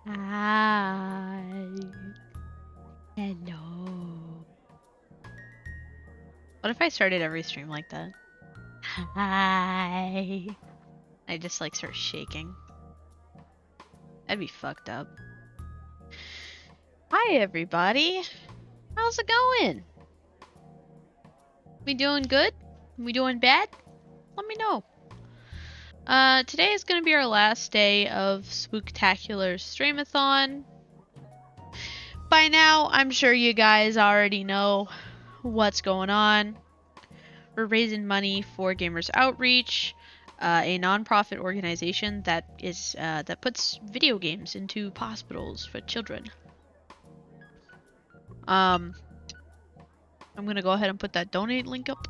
Hi. Hello. What if I started every stream like that? Hi. I just like start shaking. That'd be fucked up. Hi everybody. How's it going? We doing good? We doing bad? Let me know. Today is gonna be our last day of Spooktacular Streamathon. By now, I'm sure you guys already know what's going on. We're raising money for Gamers Outreach, a non-profit organization that puts video games into hospitals for children. I'm gonna go ahead and put that donate link up.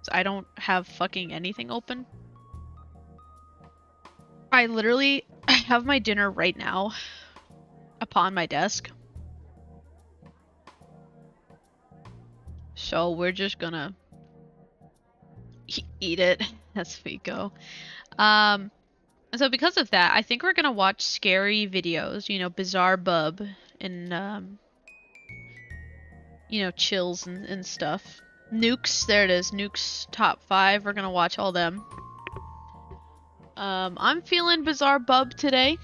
I don't have fucking anything open. I literally have my dinner right now upon my desk. So we're just gonna eat it as we go. So because of that, I think we're gonna watch scary videos, you know, Bizarre Bub and you know, chills and stuff. Nukes, there it is. Nukes top 5. We're gonna watch all them. I'm feeling Bizarre Bub today.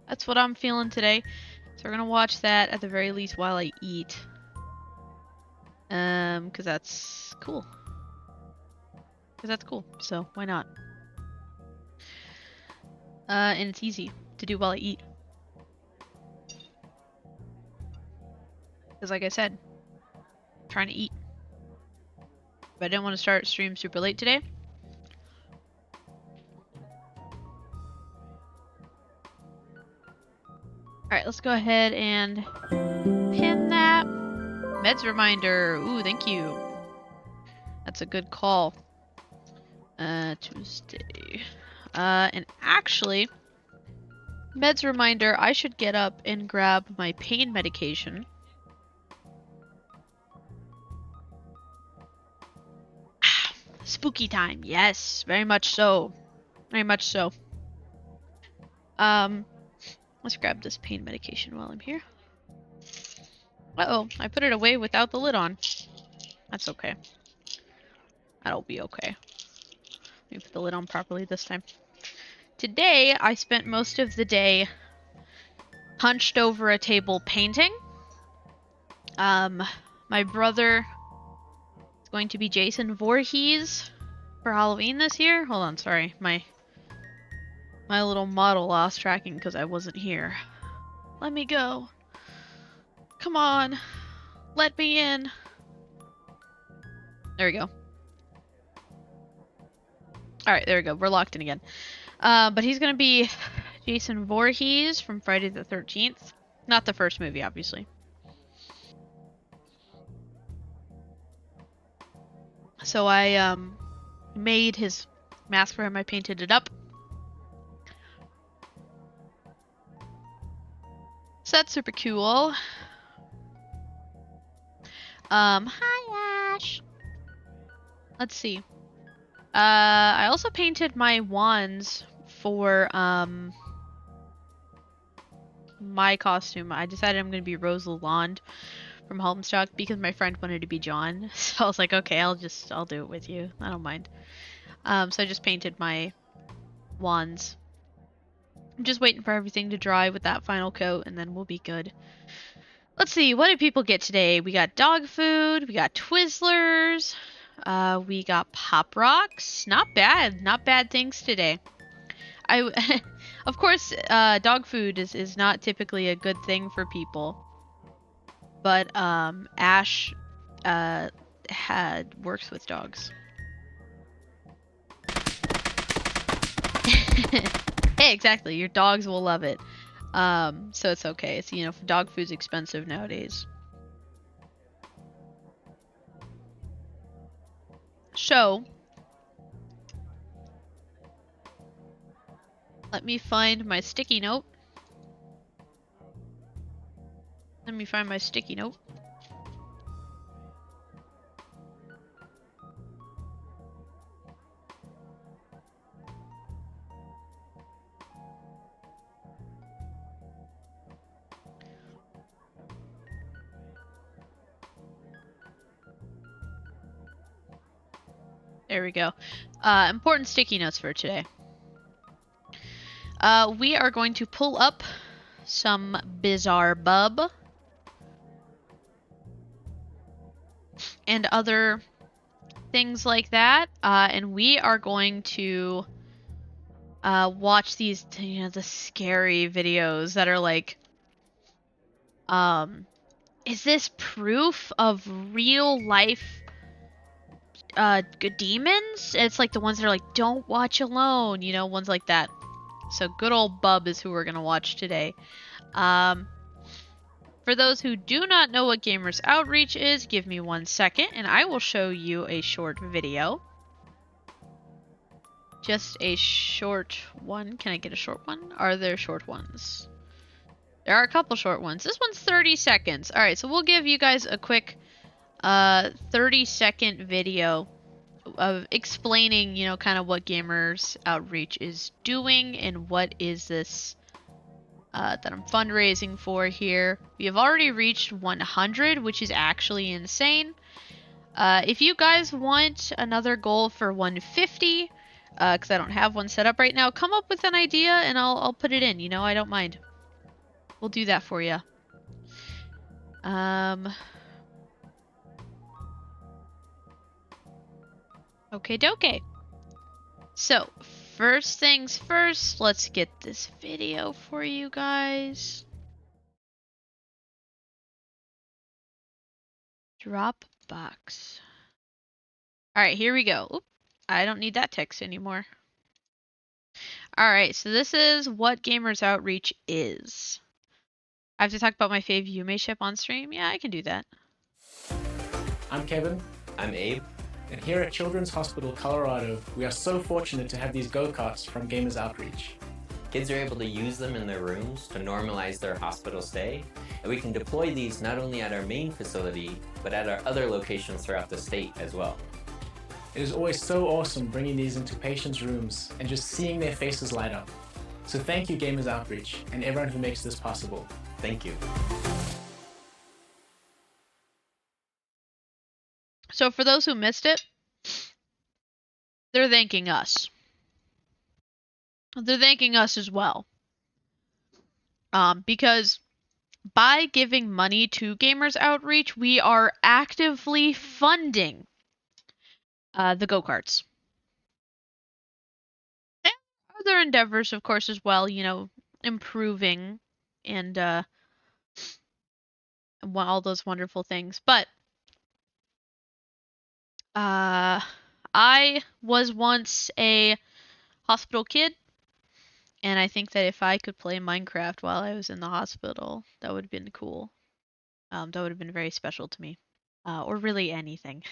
That's what I'm feeling today. So we're gonna watch that at the very least while I eat. Cause that's cool. So why not? And it's easy to do while I eat. Cause like I said, I'm trying to eat. But I didn't want to start stream super late today. Alright, let's go ahead and pin that. Meds reminder. Ooh, thank you. That's a good call. Tuesday. And actually, meds reminder, I should get up and grab my pain medication. Spooky time. Yes, very much so. Very much so. Let's grab this pain medication while I'm here. Uh-oh, I put it away without the lid on. That's okay. That'll be okay. Let me put the lid on properly this time. Today, I spent most of the day hunched over a table painting. My brother is going to be Jason Voorhees for Halloween this year. Hold on, sorry. My little model lost tracking because I wasn't here. Let me go. Come on. Let me in. There we go. Alright, there we go. We're locked in again. But he's gonna be Jason Voorhees from Friday the 13th. Not the first movie, obviously. So I, made his mask for him. I painted it up. So that's super cool. Hi Ash. Let's see. I also painted my wands for, my costume. I decided I'm gonna be Rose Lalonde from Homestuck because my friend wanted to be John. So I was like, okay, I'll do it with you. I don't mind. So I just painted my wands. I'm just waiting for everything to dry with that final coat and then we'll be good. Let's see, what did people get today? We got dog food, we got Twizzlers, we got Pop Rocks. Not bad things today. Of course, dog food is not typically a good thing for people. But, Ash, works with dogs. Hey, exactly. Your dogs will love it. So it's okay. It's, you know, dog food's expensive nowadays. So, let me find my sticky note. There we go. Important sticky notes for today. We are going to pull up some bizarre bub and other things like that. And we are going to watch these, the scary videos that are like, is this proof of real life demons? It's like the ones that are like, don't watch alone, ones like that. So good old Bub is who we're gonna watch today. For those who do not know what Gamers Outreach is, give me 1 second and I will show you a short video. Just a short one. Can I get a short one? Are there short ones? There are a couple short ones. This one's 30 seconds. Alright, so we'll give you guys a quick 30-second video of explaining, kind of what Gamers Outreach is doing and what is this that I'm fundraising for here. We have already reached 100, which is actually insane. If you guys want another goal for 150, because I don't have one set up right now, come up with an idea and I'll put it in. I don't mind. We'll do that for you. Okay, doke. So, first things first, let's get this video for you guys. Dropbox. Alright, here we go. Oop, I don't need that text anymore. Alright, so this is what Gamers Outreach is. I have to talk about my fave Yume ship on stream? Yeah, I can do that. I'm Kevin. I'm Abe. And here at Children's Hospital Colorado, we are so fortunate to have these go-karts from Gamers Outreach. Kids are able to use them in their rooms to normalize their hospital stay, and we can deploy these not only at our main facility, but at our other locations throughout the state as well. It is always so awesome bringing these into patients' rooms and just seeing their faces light up. So thank you, Gamers Outreach, and everyone who makes this possible. Thank you. So for those who missed it, they're thanking us. They're thanking us as well. Because by giving money to Gamers Outreach, we are actively funding the go-karts. And other endeavors, of course, as well, improving and all those wonderful things. But I was once a hospital kid, and I think that if I could play Minecraft while I was in the hospital, that would have been cool. That would have been very special to me. Or really anything.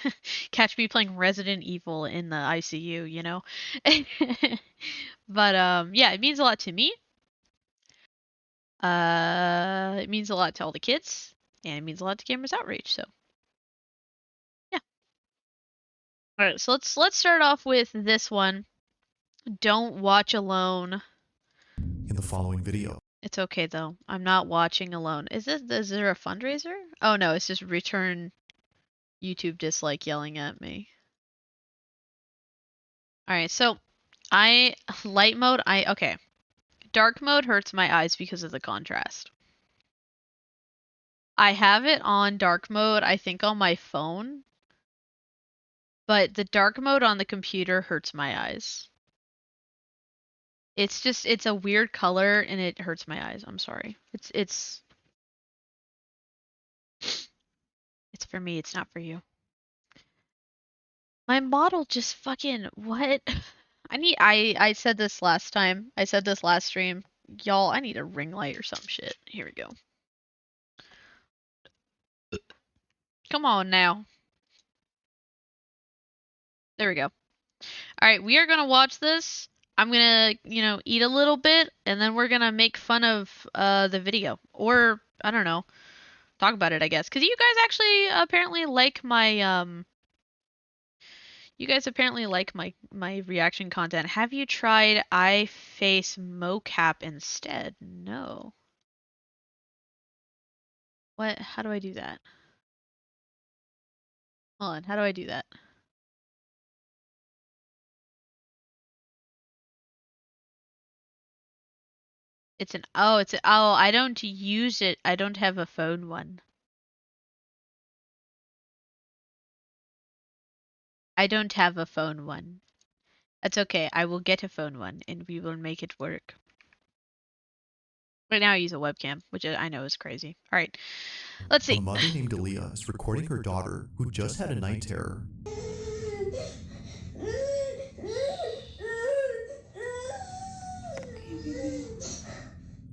Catch me playing Resident Evil in the ICU, But yeah, it means a lot to me. It means a lot to all the kids, and it means a lot to Gamers Outreach, so yeah. Alright, so let's start off with this one. Don't watch alone. In the following video. It's okay though. I'm not watching alone. Is there a fundraiser? Oh no, it's just return YouTube dislike yelling at me. Alright, so light mode, okay. Dark mode hurts my eyes because of the contrast. I have it on dark mode, I think on my phone. But the dark mode on the computer hurts my eyes. It's a weird color and it hurts my eyes. I'm sorry. It's for me, it's not for you. My model just fucking what? I said this last time. I said this last stream. Y'all, I need a ring light or some shit. Here we go. Come on now. There we go. Alright, we are gonna watch this. I'm gonna, eat a little bit, and then we're gonna make fun of the video. Or, I don't know, talk about it, I guess. Because you guys actually apparently like my, my reaction content. Have you tried iFace mocap instead? No. What? How do I do that? Hold on, how do I do that? It's an oh, it's a, oh, I don't use it. I don't have a phone one. I don't have a phone one. That's okay. I will get a phone one and we will make it work. Right now I use a webcam, which I know is crazy. All right. Let's see. A mother named Aaliyah is recording her daughter who just had a night terror.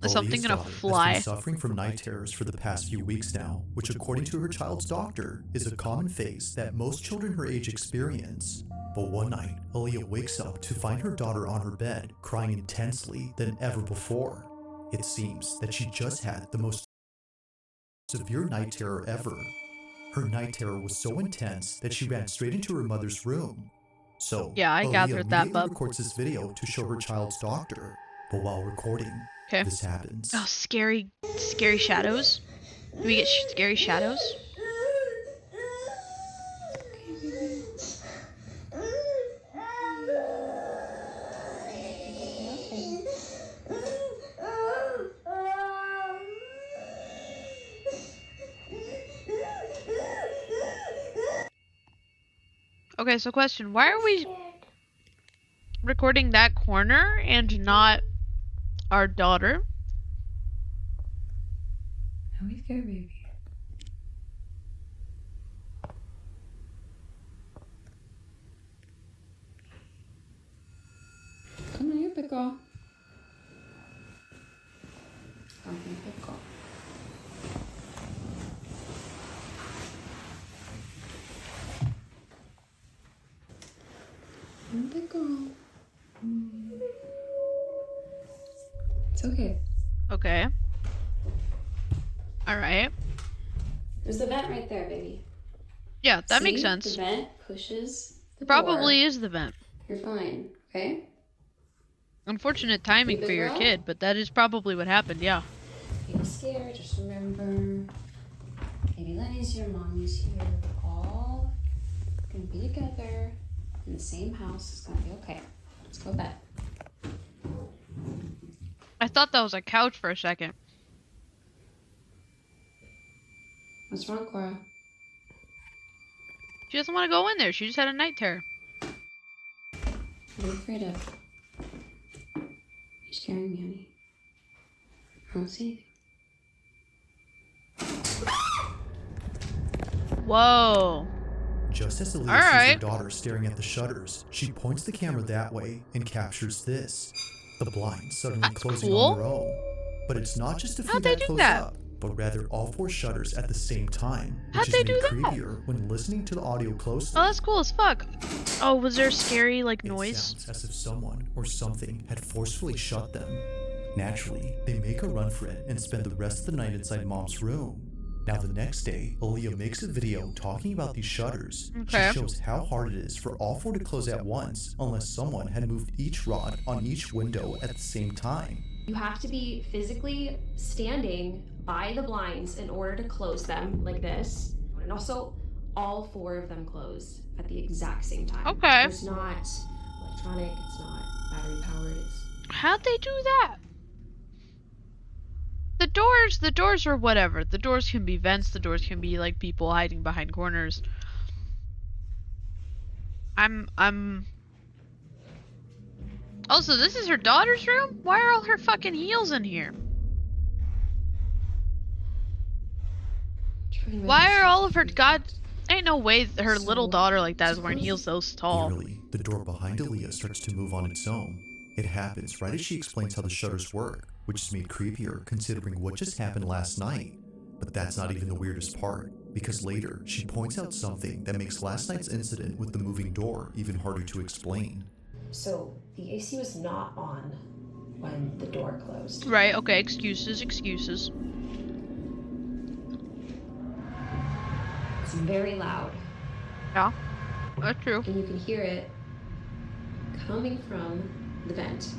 Is something gonna fly? Has been suffering from night terrors for the past few weeks now, which according to her child's doctor is a common phase that most children her age experience. But one night, Aaliyah wakes up to find her daughter on her bed crying intensely than ever before. It seems that she just had the most severe night terror ever. Her night terror was so intense that she ran straight into her mother's room. So, yeah, I Aaliyah gathered that, immediately bub. records this video to show her child's doctor. But while recording, this happens. Oh, scary shadows. Do we get scary shadows? Okay, so question, why are we recording that corner and not our daughter? How we scared, baby? Come on, you big girl. Come here, big girl. Big girl. It's okay. Okay. Alright. There's the vent right there, baby. Yeah, that makes See? sense. The vent pushes the Probably door. is the vent. You're fine, okay? Unfortunate timing Big for your girl? kid, but that is probably what happened, yeah. Be scared, just remember. Baby Lenny's here, mommy's here. We're all gonna be together in the same house. It's gonna be okay. Let's go to bed. I thought that was a couch for a second. What's wrong, Cora? She doesn't want to go in there. She just had a night terror. What are you afraid of? You're scaring me, honey. I don't see anything. Whoa. Just as Aaliyah sees her Alright. daughter staring at the shutters, she points the camera that way and captures this. The blinds suddenly That's closing cool. on their own. But it's not just a few How'd they that do close that? up, but rather all 4 shutters at the same time, How'd which they is made do that? creepier when listening to the audio closely. Oh, that's cool as fuck. Oh, was there a scary, like, It noise? sounds as if someone or something had forcefully shut them. Naturally, they make a run for it and spend the rest of the night inside Mom's room. Now the next day, Aaliyah makes a video talking about these shutters. Okay. She shows how hard it is for all 4 to close at once unless someone had moved each rod on each window at the same time. You have to be physically standing by the blinds in order to close them like this. And also, all 4 of them close at the exact same time. Okay. It's not electronic, it's not battery powered, it's... How'd they do that? The doors are whatever. The doors can be vents, the doors can be like people hiding behind corners. Also, this is her daughter's room? Why are all her fucking heels in here? Why are all of her ain't no way her little daughter like that is wearing heels so tall. Eerily, the door behind Aaliyah starts to move on its own. It happens right as she explains how the shutters work, which is made creepier considering what just happened last night. But that's not even the weirdest part, because later she points out something that makes last night's incident with the moving door even harder to explain. So, the AC was not on when the door closed. Right, okay, excuses. It's very loud. Yeah, that's true. And you can hear it coming from the vent.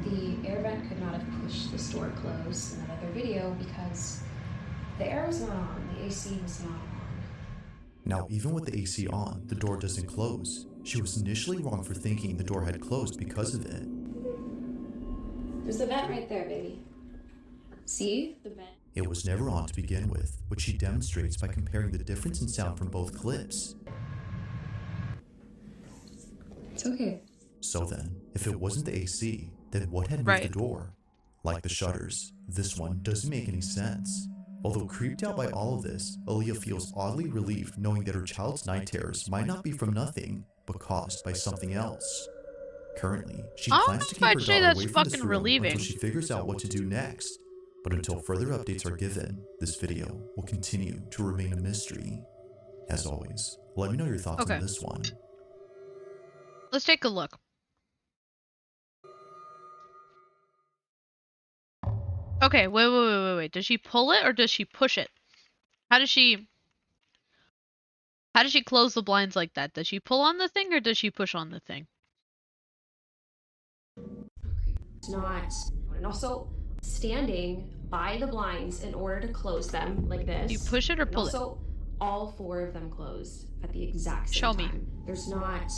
The air vent could not have pushed this door closed in that other video because the air was not on, the AC was not on. Now, even with the AC on, the door doesn't close. She was initially wrong for thinking the door had closed because of it. There's the vent right there, baby. See? The vent. It was never on to begin with, which she demonstrates by comparing the difference in sound from both clips. It's okay. So then, if it wasn't the AC, then what had moved Right. the door? Like the shutters, this one doesn't make any sense. Although creeped out by all of this, Aaliyah feels oddly relieved knowing that her child's night terrors might not be from nothing, but caused by something else. Currently, she I don't plans know to if keep her I'd say daughter that's away from this fucking room relieving. until she figures out what to do next. But until further updates are given, this video will continue to remain a mystery. As always, let me know your thoughts Okay. on this one. Let's take a look. Okay, wait. Does she pull it or does she push it? How does she close the blinds like that? Does she pull on the thing or does she push on the thing? It's not. And also standing by the blinds in order to close them like this. Do you push it or and pull it? also, all 4 of them closed at the exact same Show me. time. There's not.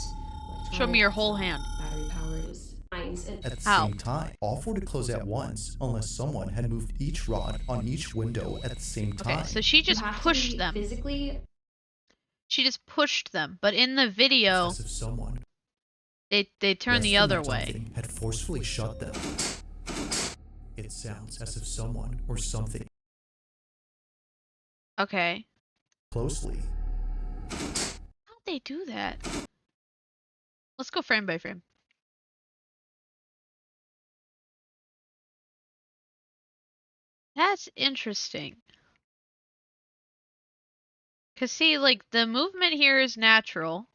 Show me your whole hand. Battery powered. Blinds and At the Ow. same time, all 4 to close at once, unless someone had moved each rod on each window at the same time. Okay, so she just you have to pushed be them. physically. She just pushed them, but in the video, It's as if someone they turn less the than other way. something had forcefully shut them. It sounds as if someone or something Okay. closely. How'd they do that? Let's go frame by frame. That's interesting. Cause see, like, the movement here is natural.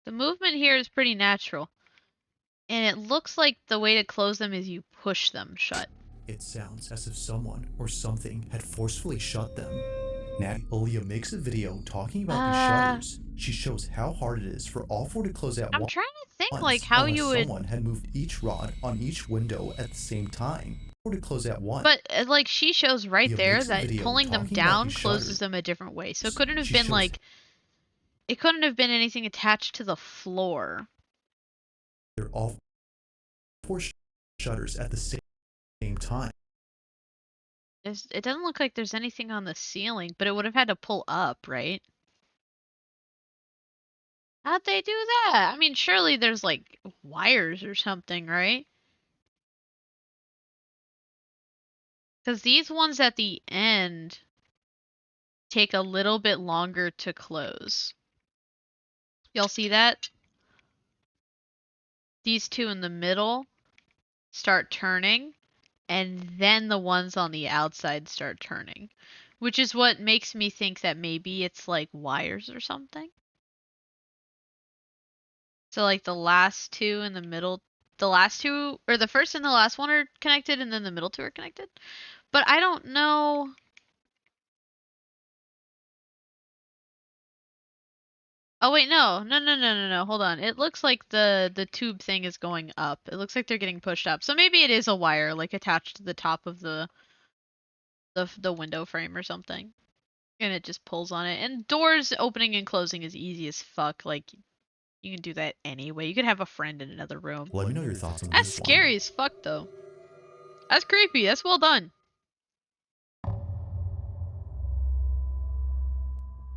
The movement here is pretty natural. And it looks like the way to close them is you push them shut. It sounds as if someone or something had forcefully shut them. Now, Aaliyah makes a video talking about these shutters. She shows how hard it is for all 4 to close at I'm once. trying to think, like, how unless you would... someone had moved each rod on each window at the same time. 4 to close at once. But, like, she shows right Aaliyah there makes a that video pulling them talking about down these closes shutters. them a different way. So it couldn't have She been, shows- like... It couldn't have been anything attached to the floor. They're all 4 shutters at the same time. It doesn't look like there's anything on the ceiling, but it would have had to pull up, right? How'd they do that? I mean, surely there's, like, wires or something, right? Because these ones at the end take a little bit longer to close. Y'all see that? These 2 in the middle start turning, and then the ones on the outside start turning. Which is what makes me think that maybe it's like wires or something. So like the last 2 in the middle, the last 2, or the first and the last one are connected, and then the middle 2 are connected. But I don't know. Oh wait, no. Hold on. It looks like the tube thing is going up. It looks like they're getting pushed up. So maybe it is a wire like attached to the top of the window frame or something. And it just pulls on it. And doors opening and closing is easy as fuck. Like you can do that anyway. You could have a friend in another room. Let me know your thoughts on That's this one. scary as fuck though. That's creepy. That's well done.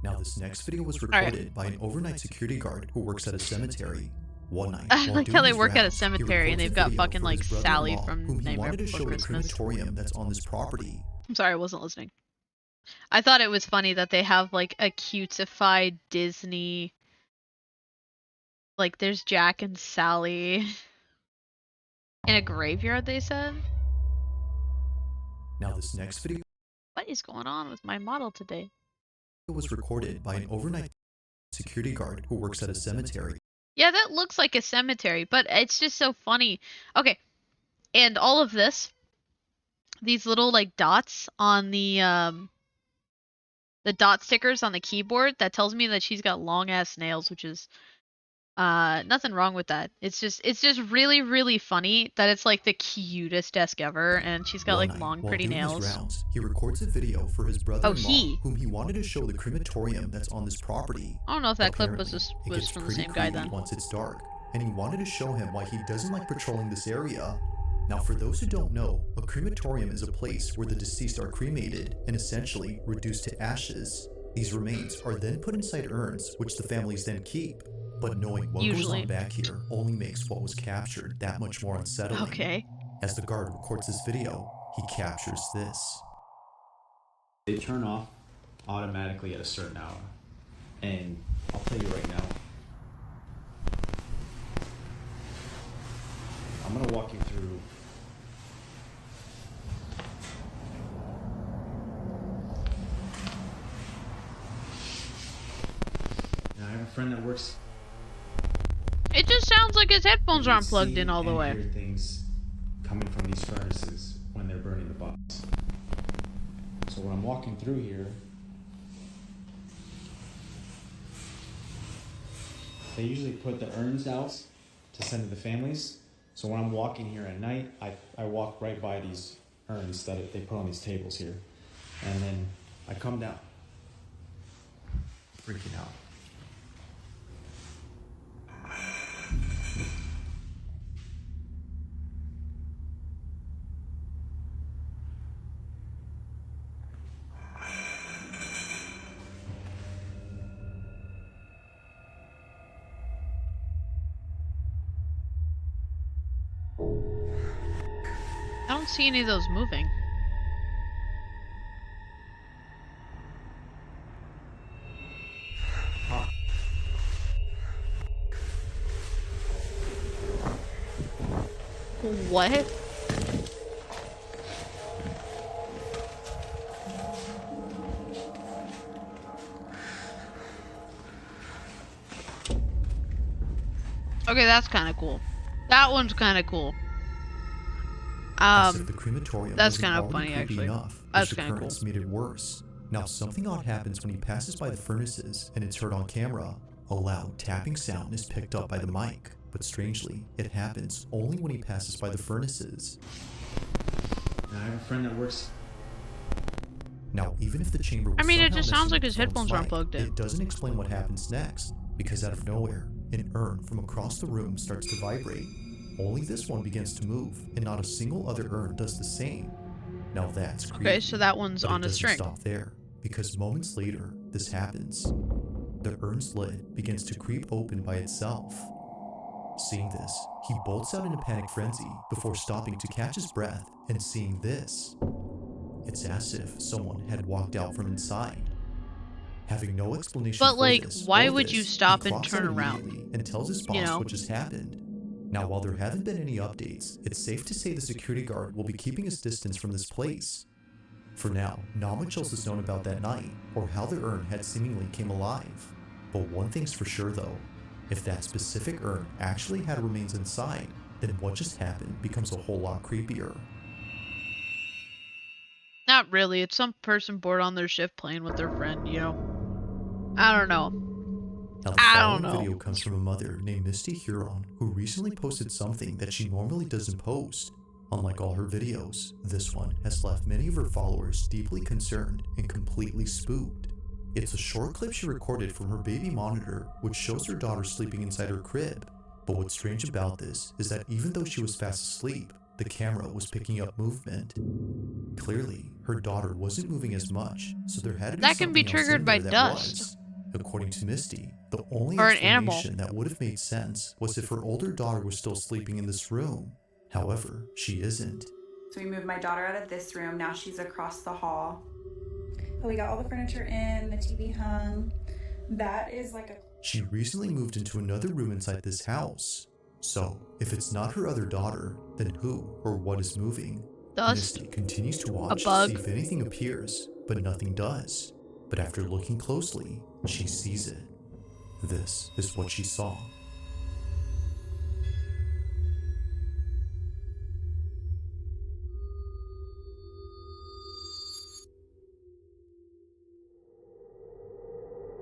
Now, this next video was right. recorded by an overnight security guard who works at a cemetery. One night, I while like doing how they his work at a rounds, he cemetery and records they've a got video fucking for like his Sally brother-in-law, from whom he Nightmare wanted to Before show the Christmas. crematorium that's on this property. I'm sorry, I wasn't listening. I thought it was funny that they have like a cutesified Disney. Like there's Jack and Sally in a graveyard, they said. Now, this next video What is going on with my model today? was recorded by an overnight security guard who works at a cemetery. Yeah, that looks like a cemetery, but it's just so funny. Okay, and all of this, these little like dots on the dot stickers on the keyboard, that tells me that she's got long ass nails, which is nothing wrong with that. It's just really, really funny that it's like the cutest desk ever, and she's got One like night, long while pretty doing his nails. rounds, he records a video for his brother-in-law, he. whom he wanted to show the crematorium that's on this property. I don't know if that clip was Apparently, it was gets from the pretty same guy creepy then. once it's dark, and he wanted to show him why he doesn't like patrolling this area. Now, for those who don't know, a crematorium is a place where the deceased are cremated and essentially reduced to ashes. These remains are then put inside urns, which the families then keep. But knowing what goes on back here only makes what was captured that much more unsettling. Okay. As the guard records this video, he captures this. They turn off automatically at a certain hour. And I'll tell you right now, I'm gonna walk you through now. I have a friend that works. It just sounds like his headphones aren't plugged See in all the and way. hear things coming from these furnaces when they're burning the bodies. So when I'm walking through here, they usually put the urns out to send to the families. So when I'm walking here at night, I walk right by these urns that they put on these tables here. And then I come down, freaking out. I don't see any of those moving. What? Okay, that's kind of cool. That one's kind of cool. As if the crematorium That's wasn't kind of already funny, creepy actually. enough, That's this kind of cool. occurrence made it worse. Now, something odd happens when he passes by the furnaces, and it's heard on camera. A loud tapping sound is picked up by the mic, but strangely, it happens only when he passes by the furnaces. And I have a friend that works. Now, even if the chamber was I mean, it somehow just sounds messing like with his the phone's headphones aren't mic, plugged in. It doesn't explain what happens next, because out of nowhere, an urn from across the room starts to vibrate. Only this one begins to move, and not a single other urn does the same. Now that's creepy. Okay, so that one's But on it a doesn't string. stop there, because moments later, this happens. The urn's lid begins to creep open by itself. Seeing this, he bolts out in a panic frenzy before stopping to catch his breath and seeing this. It's as if someone had walked out from inside. Having no explanation But, for like, this why or would this, you he stop and clocks turn out around? immediately and tells his boss You know? what just happened. Now, while there haven't been any updates, it's safe to say the security guard will be keeping his distance from this place. For now, not much else is known about that night, or how the urn had seemingly came alive. But one thing's for sure though, if that specific urn actually had remains inside, then what just happened becomes a whole lot creepier. Not really. It's some person bored on their shift playing with their friend, you know? I don't know. Now the I following don't know. video comes from a mother named Misty Huron, who recently posted something that she normally doesn't post. Unlike all her videos, this one has left many of her followers deeply concerned and completely spooked. It's a short clip she recorded from her baby monitor, which shows her daughter sleeping inside her crib. But what's strange about this is that even though she was fast asleep, the camera was picking up movement. Clearly, her daughter wasn't moving as much, so there had to be That can be something else in triggered by there that dust. was. According to Misty, the only Or an animal. explanation that would have made sense was if her older daughter was still sleeping in this room. However, she isn't. So we moved my daughter out of this room. Now she's across the hall. But we got all the furniture in, the TV hung. That is like a... She recently moved into another room inside this house. So, if it's not her other daughter, then who or what is moving? Dust? Misty continues to watch to bug? see if anything appears, but nothing does. But after looking closely, she sees it. This is what she saw.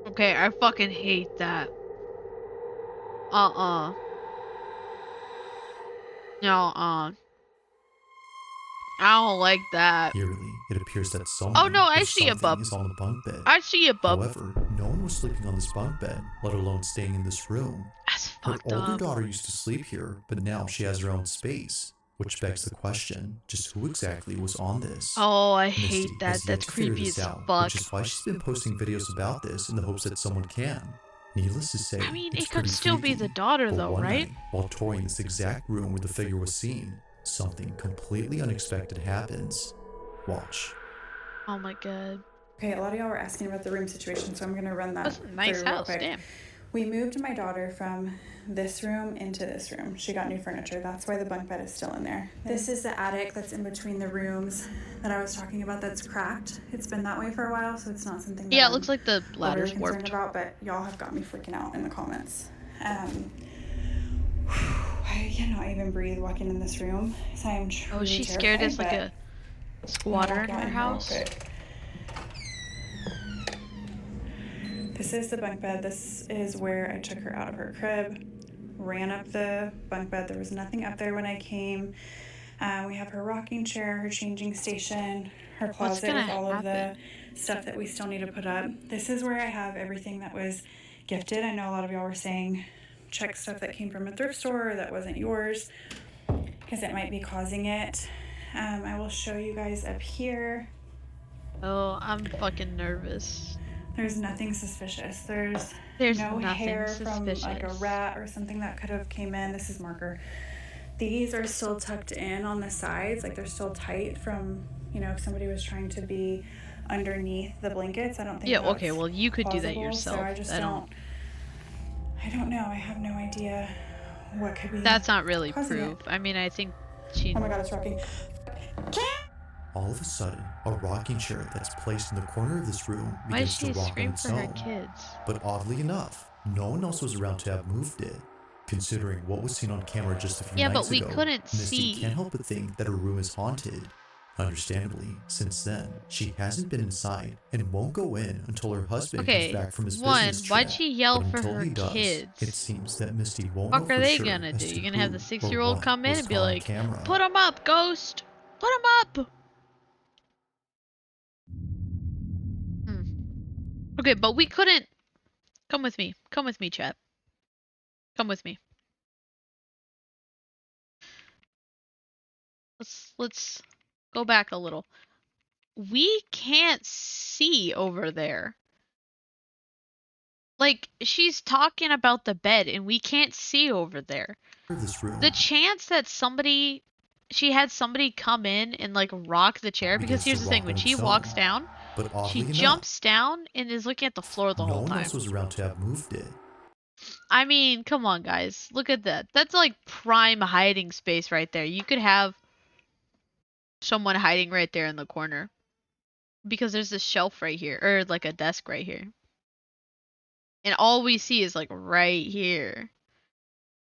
Okay, I fucking hate that. No, I don't like that. Eerily, it appears that someone Oh, no, I or see a something bub. is on the bunk bed. I see a bub. However, no one was sleeping on this bunk bed, let alone staying in this room. That's Her fucked older up. daughter used to sleep here, but now she has her own space, which begs the question, just who exactly was on this? Oh, I Misty hate that. has yet That's to figure creepy this as out, fuck. which is why she's been posting videos about this in the hopes that someone can. Needless to say, I mean, it's it could pretty still be creepy, the daughter but though, one right? night, while touring this exact room where the figure was seen, something completely unexpected happens. Watch. Oh my god. Okay, a lot of y'all were asking about the room situation, so I'm gonna run that That's a nice through real house, quick. damn. We moved my daughter from this room into this room. She got new furniture. That's why the bunk bed is still in there. This is the attic that's in between the rooms that I was talking about that's cracked. It's been that way for a while, so it's not something that Yeah, it I'm looks like the overly ladder's concerned warped. about, but y'all have got me freaking out in the comments. I cannot even breathe walking in this room. So I am truly Oh, she's terrified, scared as like but a squatter I'm in gonna her walk out house. real quick. This is the bunk bed. This is where I took her out of her crib, ran up the bunk bed. There was nothing up there when I came. We have her rocking chair, her changing station, her What's closet gonna with all of the happen? stuff that we still need to put up. This is where I have everything that was gifted. I know a lot of y'all were saying check stuff that came from a thrift store or that wasn't yours because it might be causing it. I will show you guys up here. Oh, I'm fucking nervous. There's nothing suspicious. There's no nothing hair suspicious. from like a rat or something that could have came in. This is marker. These are still tucked in on the sides, like they're still tight from, you know, if somebody was trying to be underneath the blankets. I don't think Yeah, that's okay, well you could do that plausible, yourself. So I just don't know. I have no idea what could be. That's not really causing proof. it. I mean, I think she. Oh my god, it's rocking. All of a sudden, a rocking chair that's placed in the corner of this room Why did begins to she rock on scream its for her own. kids? But oddly enough, no one else was around to have moved it. Considering what was seen on camera just a few Yeah, nights but we ago, couldn't Misty see. can't help but think that her room is haunted. Understandably, since then, she hasn't been inside and won't go in until her husband Okay, comes back from his one, business trip. why'd she yell But for until her he does, kids? it seems that Misty won't What know are for they sure gonna as do? to You're gonna have who the or 6-year-old what come in was and be caught on like, camera. "Put him up, ghost! Put him up!" Okay, but we couldn't. Come with me. Come with me, chat. Come with me. Let's go back a little. We can't see over there. Like, she's talking about the bed and we can't see over there. This room The chance that she had somebody come in and like rock the chair, because begins to here's the thing, rock when on she its walks own. down, But she oddly enough, jumps down and is looking at the floor the no whole one time. else was around to have moved it. I mean, come on guys, look at that. That's like prime hiding space right there. You could have someone hiding right there in the corner. Because there's this shelf right here, or like a desk right here. And all we see is like right here.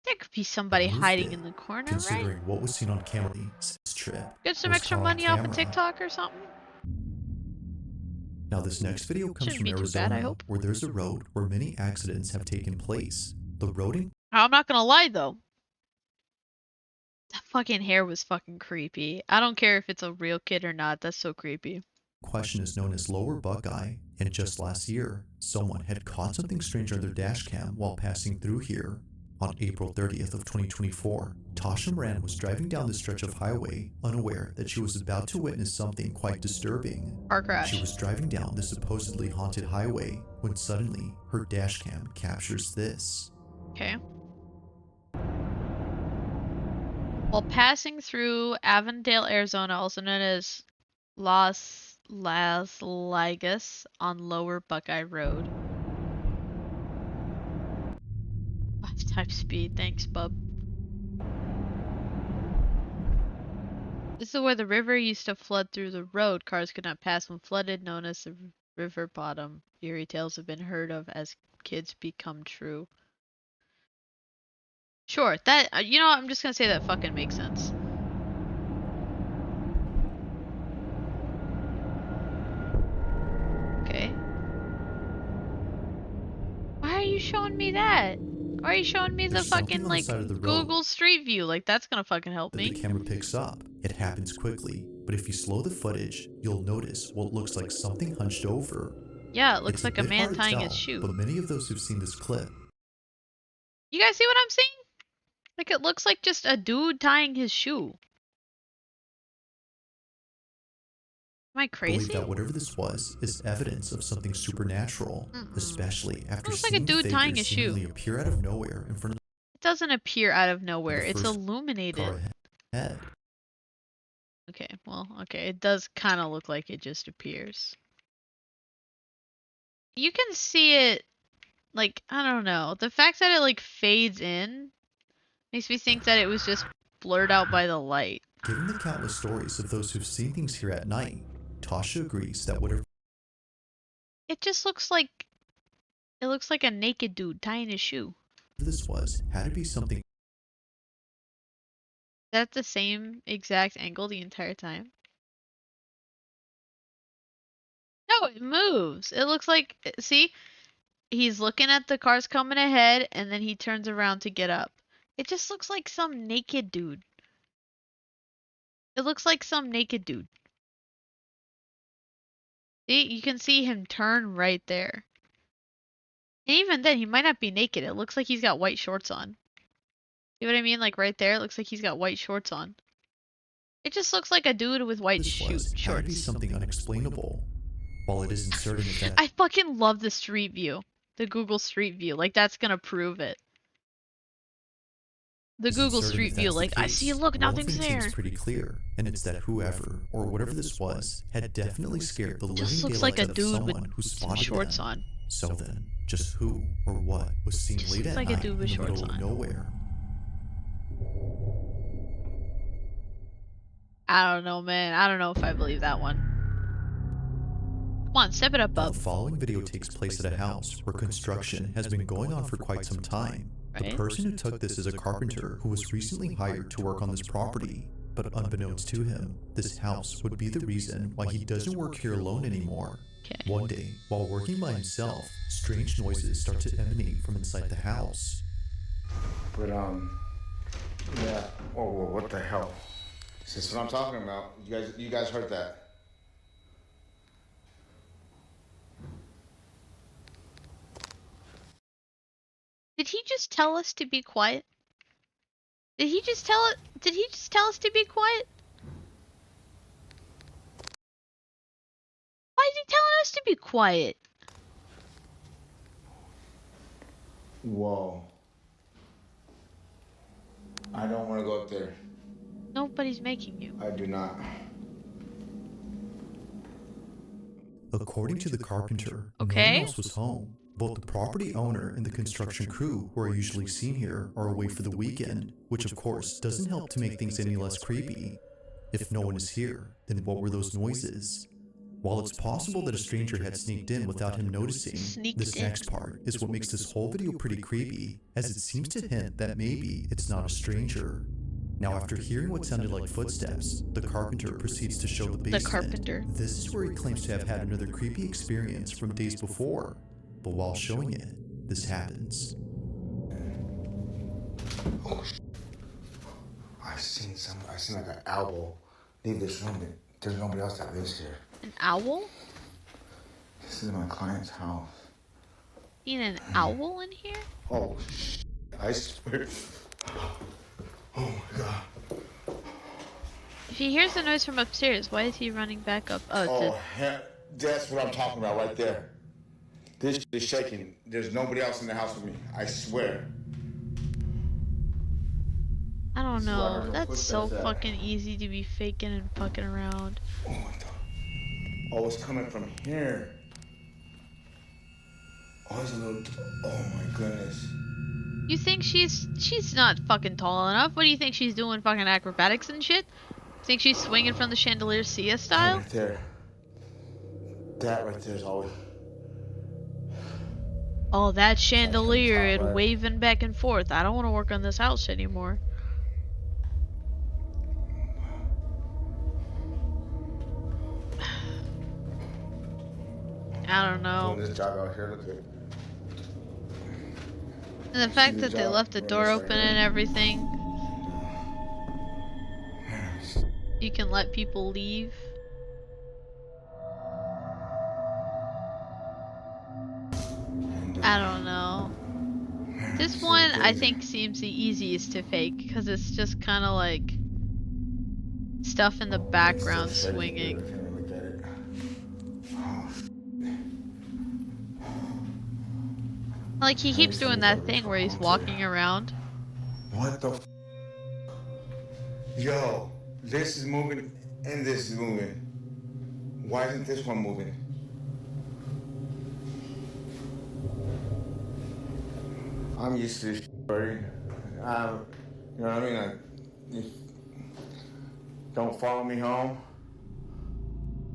There could be somebody Moved hiding it, in the corner, right? Considering what was seen on camera this trip Get some was extra caught on money off of camera. TikTok or something. Now this next video comes Shouldn't from be too Arizona, bad, I hope. where there's a road where many accidents have taken place. The road in I'm not gonna lie though. That fucking hair was fucking creepy. I don't care if it's a real kid or not. That's so creepy. question is known as Lower Buckeye, and just last year, someone had caught something strange on their dash cam while passing through here. On April 30th of 2024, Tasha Moran was driving down the stretch of highway, unaware that she was about to witness something quite disturbing. Car crash. She was driving down the supposedly haunted highway when suddenly her dash cam captures this. Okay. While passing through Avondale, Arizona, also known as Las Lagas on Lower Buckeye Road. 5 times speed, thanks, bub. This is where the river used to flood through the road. Cars could not pass when flooded, known as the river bottom. Eerie tales have been heard of as kids become true. Sure, that, you know, I'm just gonna say that fucking makes sense. Okay. Why are you showing me that? Why are you showing me the There's something fucking, on the like, side of the road Google Street View? Like, that's gonna fucking help that me. the camera picks up. It happens quickly, but if you slow the footage, you'll notice what looks like something hunched over. Yeah, it looks It's a like a bit man hard to tying his tell, shoe. but many of those who've seen this clip You guys see what I'm saying? Like, it looks like just a dude tying his shoe. Am I believe crazy? that whatever this was is evidence of something supernatural, Mm-mm. especially after Looks like a seeing the dude tying figure a shoe. seemingly appear out of nowhere in front of It doesn't appear out of nowhere. the It's first illuminated. car ahead. Okay, well, okay. It does kind of look like it just appears. You can see it, like, I don't know. The fact that it, like, fades in makes me think that it was just blurred out by the light. Given the countless stories of those who've seen things here at night, Tasha agrees that whatever It just looks like, it looks like a naked dude tying his shoe. this was had to be something Is that the same exact angle the entire time? No, it moves. It looks like, see, he's looking at the cars coming ahead and then he turns around to get up. It just looks like some naked dude. It looks like some naked dude. See, you can see him turn right there. And even then, he might not be naked. It looks like he's got white shorts on. See what I mean? Like right there, it looks like he's got white shorts on. It just looks like a dude with white this was had to be shorts. something unexplainable. While it isn't certain if that I fucking love the street view. The Google Street View. Like, that's gonna prove it. The isn't Google certain Street if View, that's the like, I case, see, look, one nothing's thing there. seems pretty clear, and it's that whoever or whatever this was had definitely scared the It living just looks daylights like a out of dude someone with who some spotted shorts them. on. So then, just who or what was seen Just late looks at like a night dude in with the shorts middle of on. nowhere? I don't know, man. I don't know if I believe that one. Come on, step it up, Now, bub. the following video takes place at a house where construction has been going on for quite some time. The Right? person who took this is a carpenter who was recently hired to work on this property, but unbeknownst to him, this house would be the reason why he doesn't work here alone anymore. Okay. One day, while working by himself, strange noises start to emanate from inside the house. But yeah. Whoa, what the hell? This is what I'm talking about. You guys heard that? Did he just tell us to be quiet? Did he just tell us to be quiet? Why is he telling us to be quiet? Whoa. I don't want to go up there. Nobody's making you. I do not. According to the carpenter, no Okay. one else was home. Both the property owner and the construction crew who are usually seen here are away for the weekend, which of course doesn't help to make things any less creepy. If no one is here, then what were those noises? While it's possible that a stranger had sneaked in without him noticing, this next part is what makes this whole video pretty creepy, as it seems to hint that maybe it's not a stranger. Now, after hearing what sounded like footsteps, the carpenter proceeds to show the basement. The carpenter. This is where he claims to have had another creepy experience from days before. But while showing it, this happens. Oh, I seen like an owl leave this room. There's nobody else that lives here. An owl? This is my client's house. Seen an owl in here? Oh, I swear. Oh my god. If he hears the noise from upstairs, why is he running back up? Oh, that's what I'm talking about right there. This shit is shaking. There's nobody else in the house with me. I swear. I don't This is where I know. heard the That's so footsteps at. fucking easy to be faking and fucking around. Oh my god. Oh, it's coming from here. Oh, it's a little. Oh my goodness. You think she's not fucking tall enough? What do you think she's doing, fucking acrobatics and shit? Think she's swinging from the chandelier Sia style? Right there. That right there is always. Oh, that chandelier top and right. waving back and forth. I don't want to work on this house anymore. I don't know. Doing this job out here, look at. And the fact the that they job left the doing door this right open here. and everything. You can let people leave. I don't know. This one I think seems the easiest to fake because it's just kind of like stuff in the background swinging. Like he keeps doing that thing where he's walking around. What the? Yo, this is moving and this is moving. Why isn't this one moving? I'm used to this already. You know what I mean? Don't follow me home.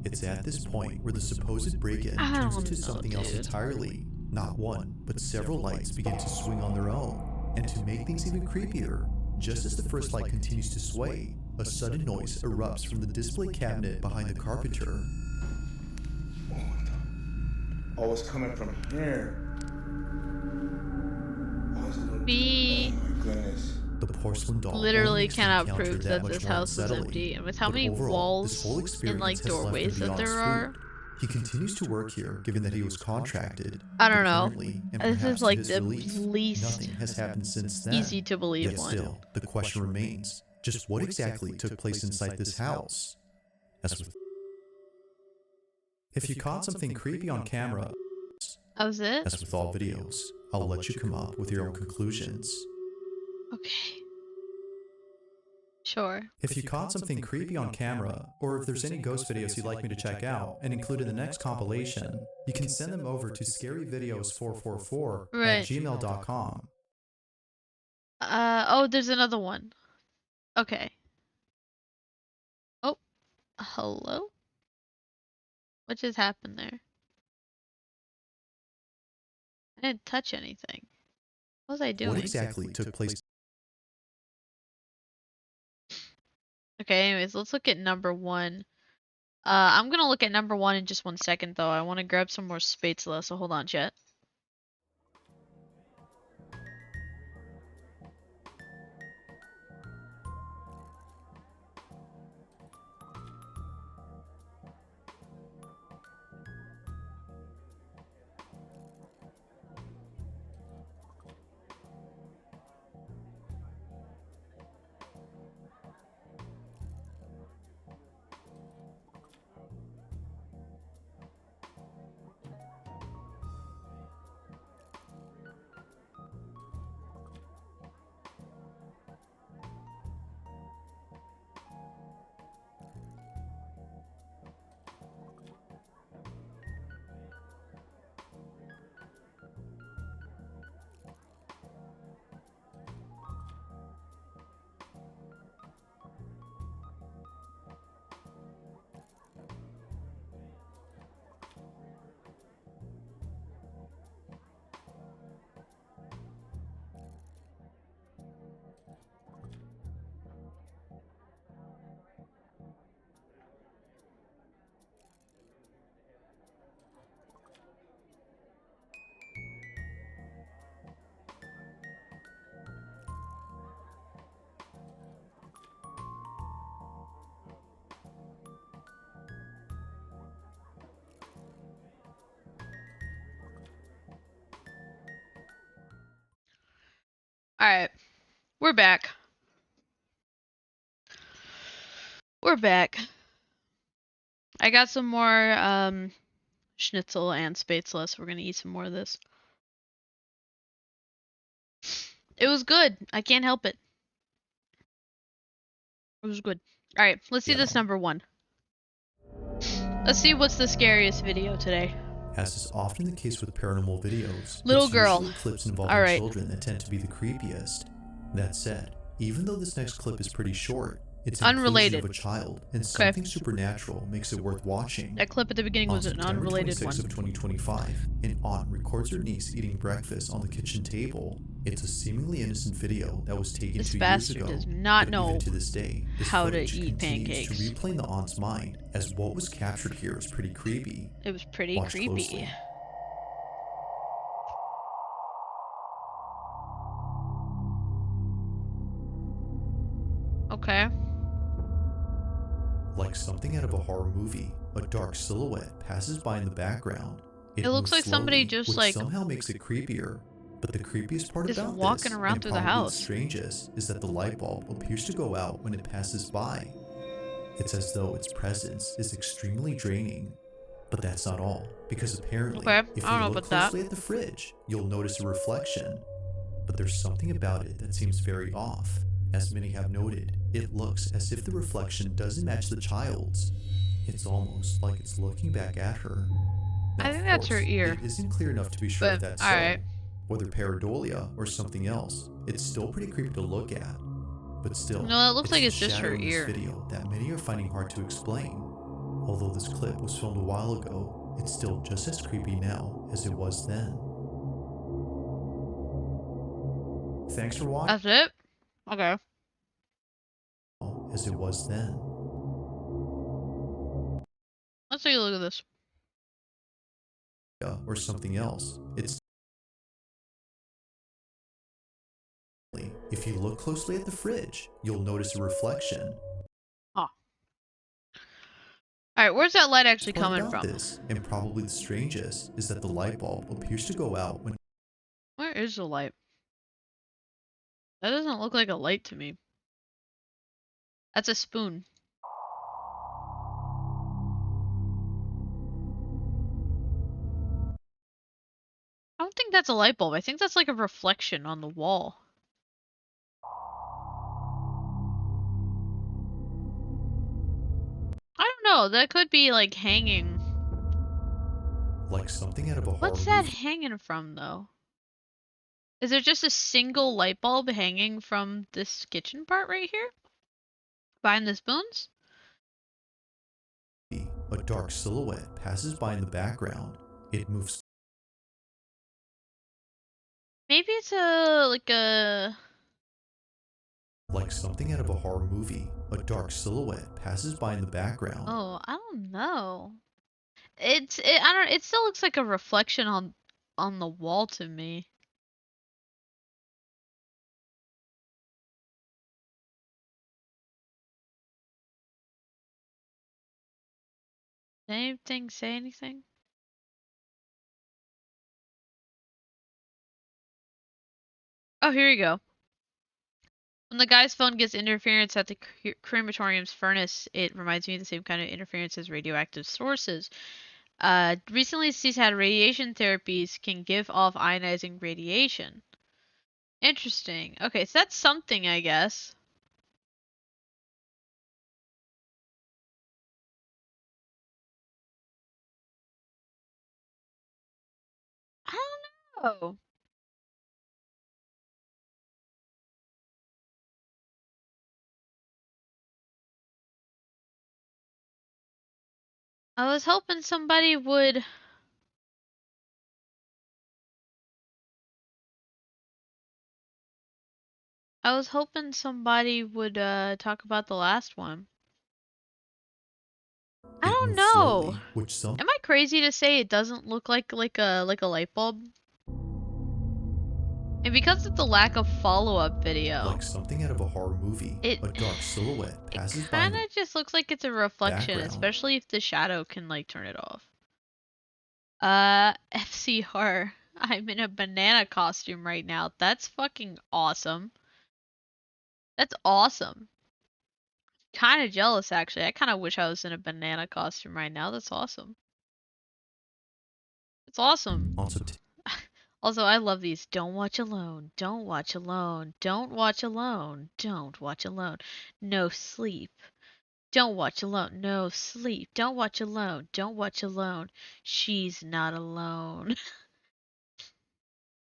It's at this point where the supposed break-in turns into something else entirely. Not one, but several lights begin to swing on their own. And to make things even creepier, just as the first light continues to sway, a sudden noise erupts from the display cabinet behind the carpenter. Oh, it's coming from here. We Oh my goodness. The porcelain doll literally makes the cannot encounter prove that much this more house is unsettling. empty, and with how But many overall, this whole walls experience and like has left him doorways that beyond there are. spooked. He continues to work here, given that he was contracted. I don't but know. currently, and This perhaps is to like his the relief, least nothing has happened since then. easy to believe Yet one. still, the question remains: just what exactly took place inside this house? If you caught something creepy on camera, That was it? as with all videos, I'll let you come up with your own conclusions. Okay. Sure. If you caught something creepy on camera, or if there's any ghost videos you'd like me to check out and include in the next compilation, you can send them over to scaryvideos444 Right. at gmail.com. Oh, there's another one. Okay. Oh, hello? What just happened there? I didn't touch anything. What was I doing? What exactly took place? Okay, anyways, let's look at number one. I'm gonna look at number one in just 1 second, though. I want to grab some more spatula, so hold on, chat. Alright. We're back. We're back. I got some more schnitzel and spätzle, so we're gonna eat some more of this. It was good. I can't help it. It was good. Alright, let's see this number one. Let's see what's the scariest video today. As is often the case with paranormal videos, Little it's girl. usually clips involving Alright. children that tend to be the creepiest. That said, even though this next clip is pretty short, it's Unrelated. of a child, and Okay. something supernatural makes it worth watching. That clip at the beginning was On an September unrelated 26th one. of 2025, an aunt records her niece eating breakfast on the kitchen table. It's a seemingly innocent video that was taken This 2 years bastard ago. does not but know even to this day, this how to footage eat continues pancakes. to replay in the aunt's mind, as what was captured here is pretty creepy. It was pretty Watch creepy. closely. Okay. Like something out of a horror movie, a dark silhouette passes by in the background. It looks moves like somebody slowly, just which like somehow makes it creepier. But the creepiest part just about walking this, around and through the probably the house. strangest, is that the light bulb appears to go out when it passes by. It's as though its presence is extremely draining. But that's not all, because apparently, Okay, if I don't you know look about that. closely at the fridge, you'll notice a reflection. But there's something about it that seems very off. As many have noted, it looks as if the reflection doesn't match the child's. It's almost like it's looking back at her. Now, I think of that's her course, ear. it isn't clear enough to be sure if But that's alright. so. Whether pareidolia or something else, it's still pretty creepy to look at. But still, No, it looks like the it's just shadow her in this ear. video that many are finding hard to explain. Although this clip was filmed a while ago, it's still just as creepy now as it was then. Thanks for watching. That's it? Okay. As it was then. Let's take a look at this. Or something else. It's if you look closely at the fridge, you'll notice a reflection. Huh. Alright, where's that light actually Part coming about from? this, and probably the strangest, is that the light bulb appears to go out when Where is the light? That doesn't look like a light to me. That's a spoon. I don't think that's a light bulb. I think that's like a reflection on the wall. I don't know. That could be like hanging. like something out of a horror What's that movie. hanging from though? Is there just a single light bulb hanging from this kitchen part right here? Behind the spoons? A dark silhouette passes by in the background. It moves Maybe it's a like a like something out of a horror movie. A dark silhouette passes by in the background. oh, I don't know. I don't it still looks like a reflection on the wall to me. Did anything say anything? Oh, here you go. When the guy's phone gets interference at the crematorium's furnace, it reminds me of the same kind of interference as radioactive sources. Recently he's had radiation therapies can give off ionizing radiation. Interesting. Okay, so that's something, I guess. I don't know. I was hoping somebody would. I was hoping somebody would talk about the last one. I It don't moves know. slowly, which some Am I crazy to say it doesn't look like a light bulb? And because of the lack of follow-up video, like something out of a horror movie. it A dark silhouette it passes by in kind the of just looks like it's a reflection, background. especially if the shadow can like turn it off. FCR. I'm in a banana costume right now. That's fucking awesome. That's awesome. Kind of jealous actually. I kind of wish I was in a banana costume right now. That's awesome. It's awesome. Also, I love these. Don't watch alone. Don't watch alone. Don't watch alone. Don't watch alone. No sleep. Don't watch alone. No sleep. Don't watch alone. Don't watch alone. She's not alone.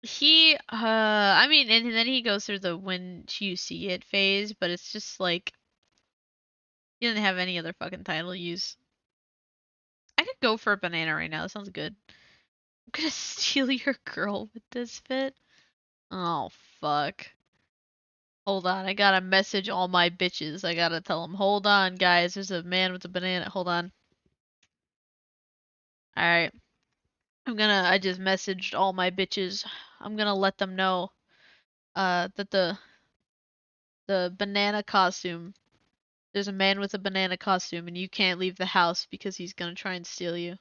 I mean, and then he goes through the when you see it phase, but it's just like, he doesn't have any other fucking title use. I could go for a banana right now. That sounds good. I'm gonna steal your girl with this fit. Oh, fuck. Hold on, I gotta message all my bitches. I gotta tell them, hold on, guys. There's a man with a banana. Hold on. Alright. I just messaged all my bitches. I'm gonna let them know, that the banana costume. There's a man with a banana costume and you can't leave the house because he's gonna try and steal you.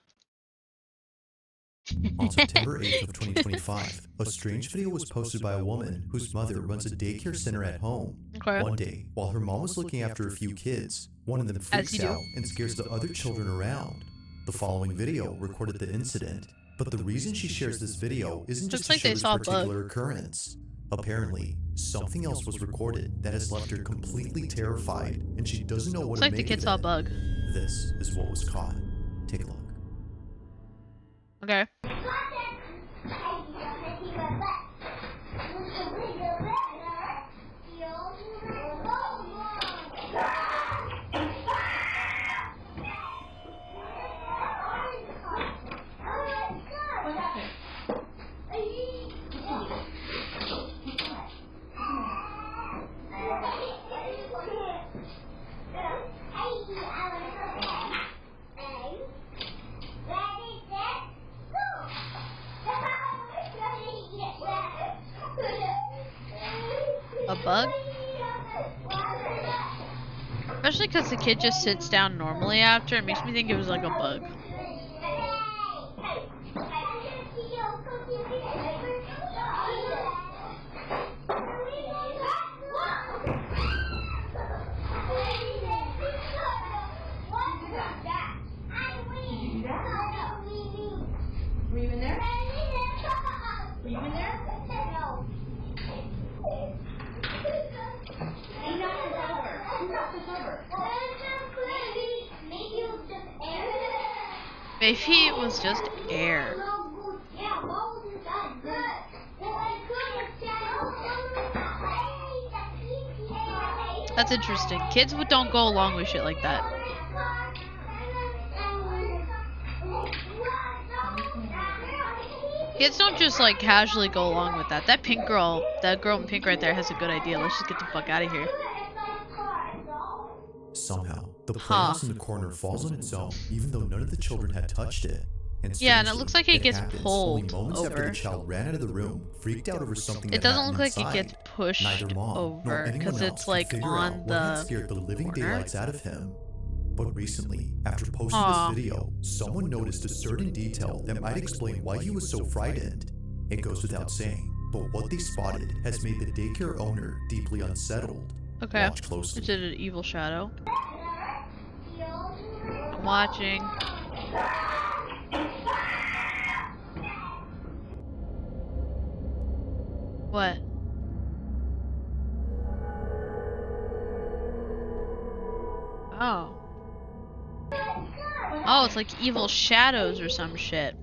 On September 8th of 2025, a strange video was posted by a woman whose mother runs a daycare center at home. Okay. One day, while her mom was looking after a few kids, one of them freaks you do. out and scares the other children around. The following video recorded the incident, but the reason she shares this video isn't just Looks like to show they this saw a bug. particular occurrence. Apparently, something else was recorded that has left her completely terrified, and she doesn't know what Looks to like the make kid of saw a it. bug. This is what was caught. Take a look. Okay. A bug? Especially because the kid just sits down normally after. It makes me think it was like a bug. Were you in there? Were you in there? No. He knocked us over. Who knocked us over? Maybe it was just air. That's interesting. Kids don't go along with shit like that. Kids don't just like casually go along with that. That girl in pink right there has a good idea. Let's just get the fuck out of here. Somehow, the playhouse in the corner falls on its own, even though none of the children had touched it. And Yeah, and it strangely, looks like it gets happens pulled only moments after over. the child ran out of the room, freaked out over something It that doesn't look happened like it inside. gets pushed Neither mom nor over anyone because else it's could like figure out on what had the scared the living corner. daylights out of him. But recently, after posting Aw. this video, someone noticed a certain detail that might explain why he was so frightened. It goes without saying, but what they spotted has made the daycare owner deeply unsettled. Okay. Watch closely. Is it an evil shadow? I'm watching. What? Oh. Oh, it's like evil shadows or some shit.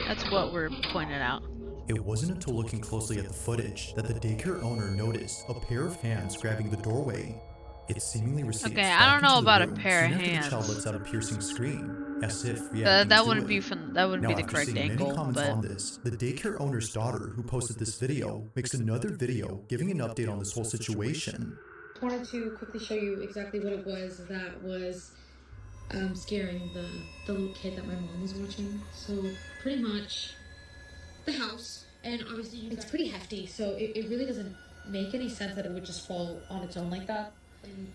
That's what we're pointing out. It wasn't until looking closely at the footage that the daycare owner noticed a pair of hands grabbing the doorway. It seemingly recedes Okay, back I don't know into the about a room pair of soon after hands. the child lets out a piercing scream, as if reacting That to wouldn't it. be fun. That wouldn't Now, be the after correct seeing many angle, comments but on this, the daycare owner's daughter, who posted this video, makes another video giving an update on this whole situation. I wanted to quickly show you exactly what it was that was scaring the little kid that my mom was watching. So pretty much the house, and obviously it's pretty hefty, so it really doesn't make any sense that it would just fall on its own like that. And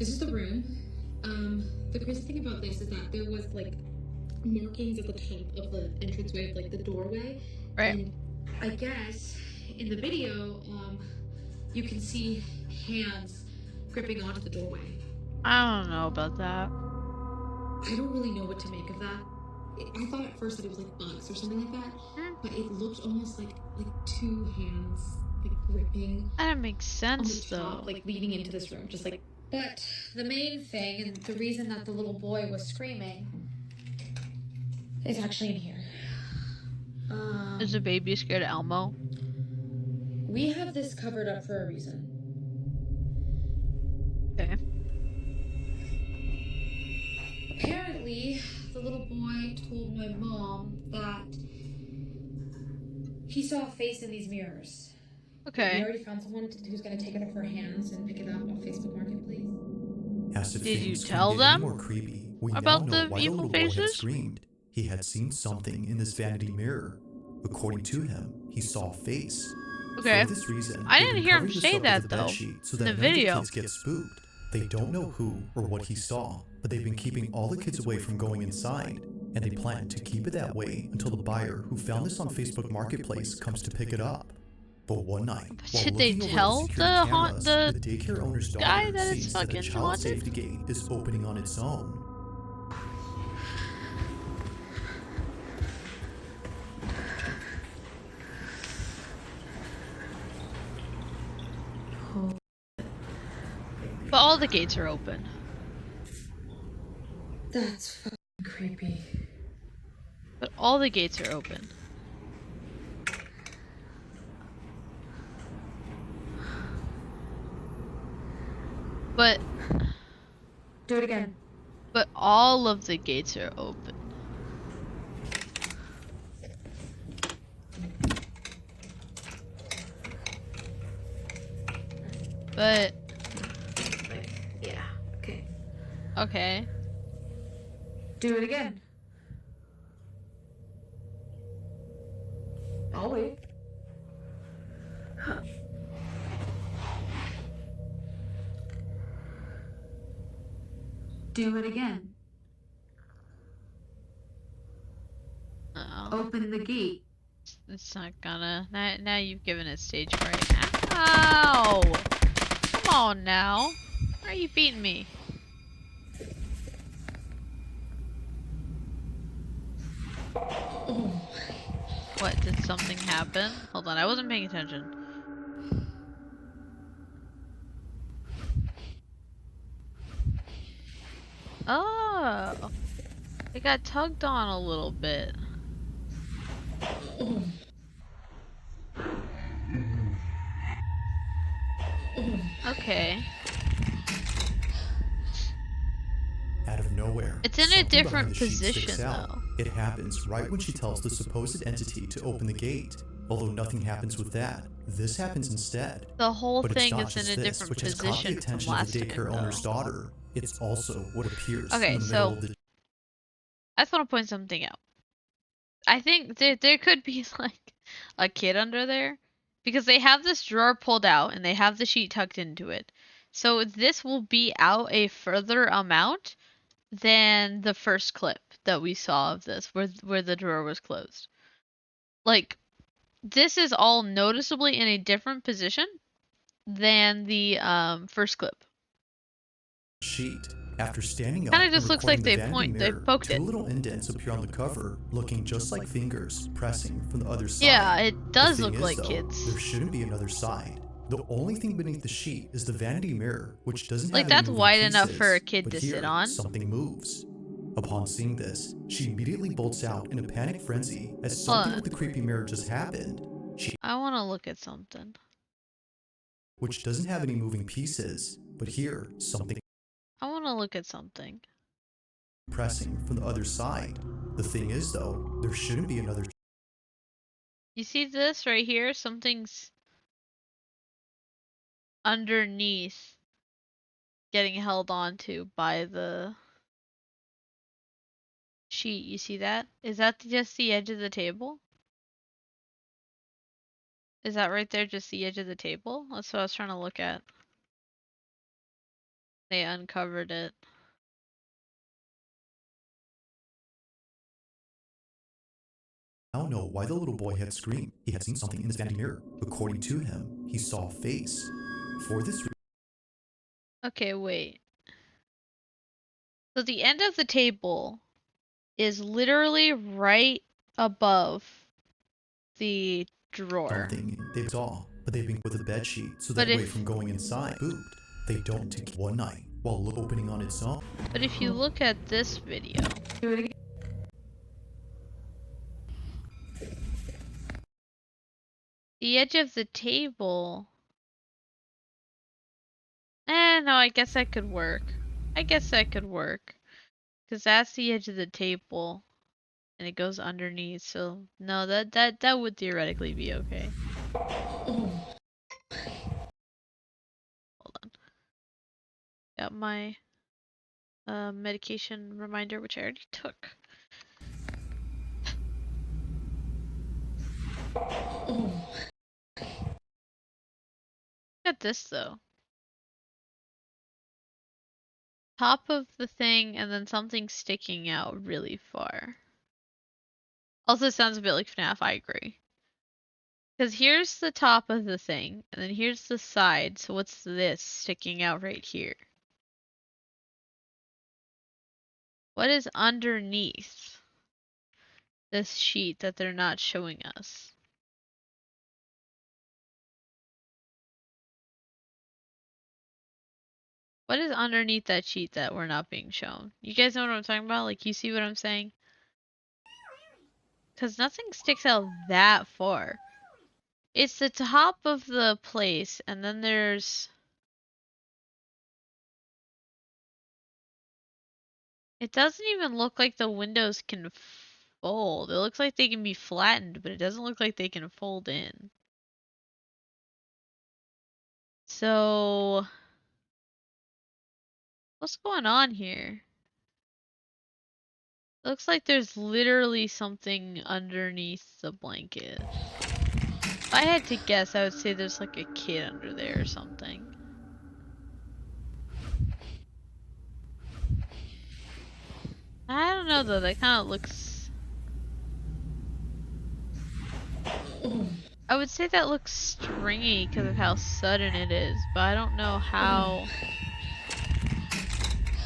this is the room. The crazy thing about this is that there was like markings at the top of the entranceway of like the doorway. right. And I guess in the video, you can see hands gripping onto the doorway. I don't know about that. I don't really know what to make of that. I thought at first that it was like bugs or something like that, but it looked almost like two hands like gripping That makes on the sense top, though. like leading into this room, just like. But the main thing and the reason that the little boy was screaming is actually in here. Is the baby scared of Elmo? We have this covered up for a reason. Okay. Apparently, the little boy told my mom that he saw a face in these mirrors. We Okay. already found someone who's going to take it off our hands and pick it up on Facebook Marketplace. As if Did you things couldn't tell get any them more creepy, we about now know the why evil the little boy had faces? screamed. He had seen something in this vanity mirror. According to him, he saw a face. Okay. For this reason, I they've didn't been hear him covering this say up with that, a though, bedsheet so in that the none of video. the kids get spooked. They don't know who or what he saw, but they've been keeping all the kids away from going inside. and they plan to keep it that way until the buyer who found this on Facebook Marketplace comes to pick it up. But one night, while Should they looking over tell at the security cameras, the the daycare owner's guy daughter that it's sees that the fucking child haunted? safety gate is opening on its own. But all the gates are open. That's fucking creepy. But all the gates are open. But Do it again. but all of the gates are open. But Yeah. Okay. okay. Do it again. I'll wait. Do it again. Uh-oh. Open the gate. It's not gonna. Now you've given it stage fright. Ow! Come on now. Why are you beating me? What, did something happen? Hold on, I wasn't paying attention. Oh! It got tugged on a little bit. Okay. Out of nowhere, It's in a something behind different the sheet sticks position, out. though. It happens right when she tells the supposed entity to open the gate. Although nothing happens with that, this happens instead. The whole But it's thing not is in just a this, different which has caught the position from attention of last the time, daycare owner's though. daughter. It's also what appears Okay, in the so middle of the I just want to point something out. I think there could be like a kid under there because they have this drawer pulled out and they have the sheet tucked into it. So this will be out a further amount than the first clip that we saw of this where the drawer was closed. Like this is all noticeably in a different position than the first clip. sheet. After standing up Kinda and just looks recording like the they vanity they mirror, poked two it. little indents appear on the cover, looking just like fingers pressing from the other side. Yeah, it does The thing look is, like though, kids. there shouldn't be another side. The only thing beneath the sheet is the vanity mirror, which doesn't Like have any that's moving wide enough for a pieces, kid but to here, sit on. something moves. Upon seeing this, she immediately bolts out in a panic frenzy as Hold something on. with the creepy mirror just happened. I want to look at something. Which doesn't have any moving pieces, but here, something I want to look at something. pressing from the other side. The thing is, though, there shouldn't be another. You see this right here? Something's underneath getting held onto by the sheet. You see that? Is that just the edge of the table? Is that right there just the edge of the table? That's what I was trying to look at. They uncovered it. I don't know why the little boy had screamed. He had seen something in his vanity mirror. According to him, he saw a face. For this reason, Okay, wait. So the end of the table is literally right above the drawer. something they saw, but they've been with a bed sheet so But that way if- from going inside, spooked. They don't take one night while opening on its own. But if you look at this video, Do it again. the edge of the table. No, I guess that could work. I guess that could work. Because that's the edge of the table. And it goes underneath, so no, that would theoretically be okay. Hold on. Got my medication reminder, which I already took. Look at this though. Top of the thing and then something sticking out really far. Also sounds a bit like FNAF, I agree. Because here's the top of the thing, and then here's the side, so what's this sticking out right here? What is underneath this sheet that they're not showing us? What is underneath that sheet that we're not being shown? You guys know what I'm talking about? Like, you see what I'm saying? Because nothing sticks out that far. It's the top of the place, and then there's... It doesn't even look like the windows can fold. It looks like they can be flattened, but it doesn't look like they can fold in. So... What's going on here? Looks like there's literally something underneath the blanket. If I had to guess, I would say there's like a kid under there or something. I don't know though, that kind of looks... I would say that looks stringy because of how sudden it is, but I don't know how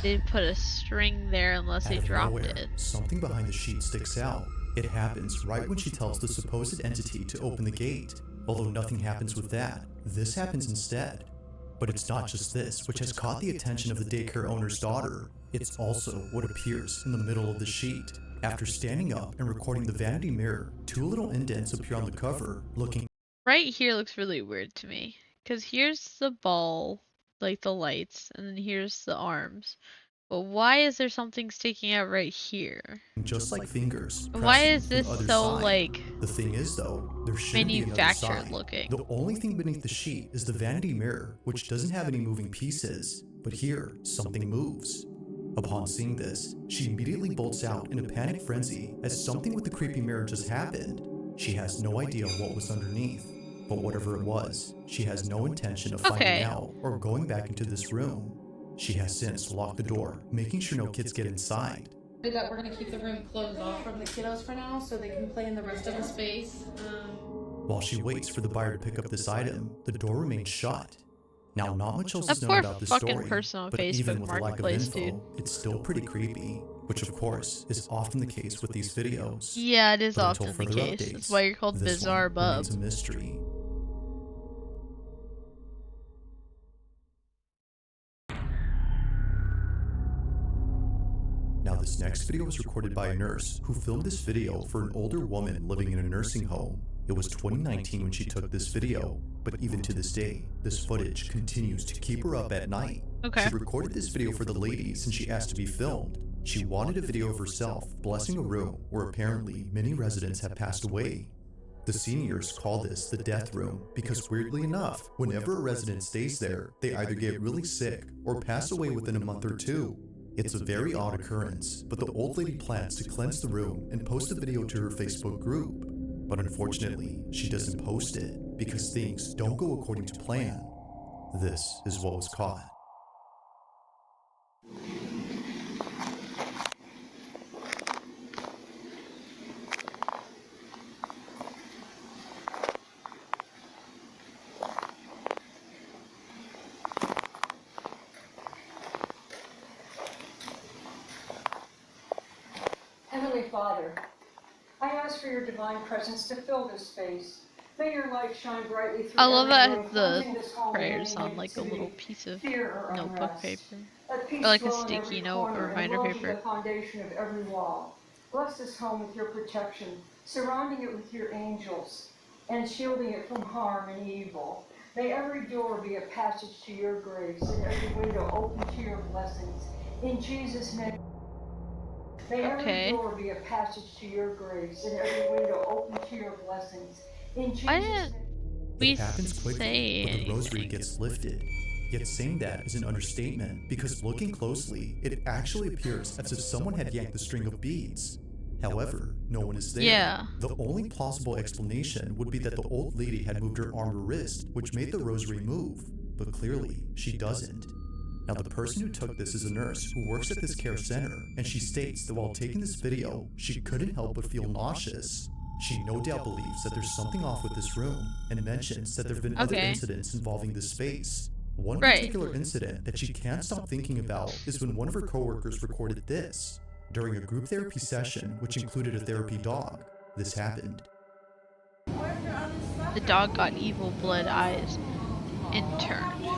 they put a string there unless they dropped it. Something behind the sheet sticks out. It happens right when she tells the supposed entity to open the gate. Although nothing happens with that, this happens instead. But it's not just this which has caught the attention of the daycare owner's daughter. It's also what appears in the middle of the sheet. After standing up and recording the vanity mirror, two little indents appear on the cover, looking... Right here looks really weird to me. Because here's the ball, like the lights, and then here's the arms. But why is there something sticking out right here? just like fingers. Why pressing is from the this other so, side. like, The thing is though, there shouldn't be another manufactured side. looking? The only thing beneath the sheet is the vanity mirror, which doesn't have any moving pieces. But here, something moves. Upon seeing this, she immediately bolts out in a panic frenzy as something with the creepy mirror just happened. She has no idea what was underneath, but whatever it was, she has no intention of finding out or going back into this room. She has since locked the door, making sure no kids get inside. That we're gonna keep the room closed off from the kiddos for now, so they can play in the rest of the space. While she waits for the buyer to pick up this item, the door remains shut. Now, not much else That is known poor about this fucking story, person on but Facebook even with a lack of Marketplace, info, dude. it's still pretty creepy, which of course is often the case with these videos. Yeah, it is But until often the further case. updates, That's why you're called this Bizarre one Bub. remains a mystery. Now, this next video was recorded by a nurse who filmed this video for an older woman living in a nursing home. It was 2019 when she took this video, but even to this day, this footage continues to keep her up at night. Okay. She recorded this video for the ladies and she asked to be filmed. She wanted a video of herself blessing a room where apparently many residents have passed away. The seniors call this the death room because weirdly enough, whenever a resident stays there, they either get really sick or pass away within a month or two. It's a very odd occurrence, but the old lady plans to cleanse the room and post a video to her Facebook group. But unfortunately, she doesn't post it because things don't go according to plan. This is what was caught. Heavenly Father, I ask for your divine presence to fill this space. May your light shine brightly through I love every room, that cleansing the this home of prayers any on like a little negativity, piece of fear, or notebook unrest. paper. Let peace Or like a dwell in sticky every note corner or and reminder woven to paper. the foundation of every wall. Bless this home with your protection, surrounding it with your angels, and shielding it from harm and evil. May every door be a passage to your grace, and every window open to your blessings. In Jesus' name. May every door be a passage to your grace, and every window open to your blessings. In Jesus' name. It happens quickly, but the rosary gets lifted. Yet saying that is an understatement, because looking closely, it actually appears as if someone had yanked the string of beads. However, no one is there. Yeah. The only plausible explanation would be that the old lady had moved her arm or wrist, which made the rosary move, but clearly, she doesn't. Now, the person who took this is a nurse who works at this care center, and she states that while taking this video, she couldn't help but feel nauseous. She no doubt believes that there's something off with this room, and mentions that there have been other incidents involving this space. One particular incident that she can't stop thinking about is when one of her coworkers recorded this. During a group therapy session, which included a therapy dog, this happened. The dog got evil blood eyes and turned.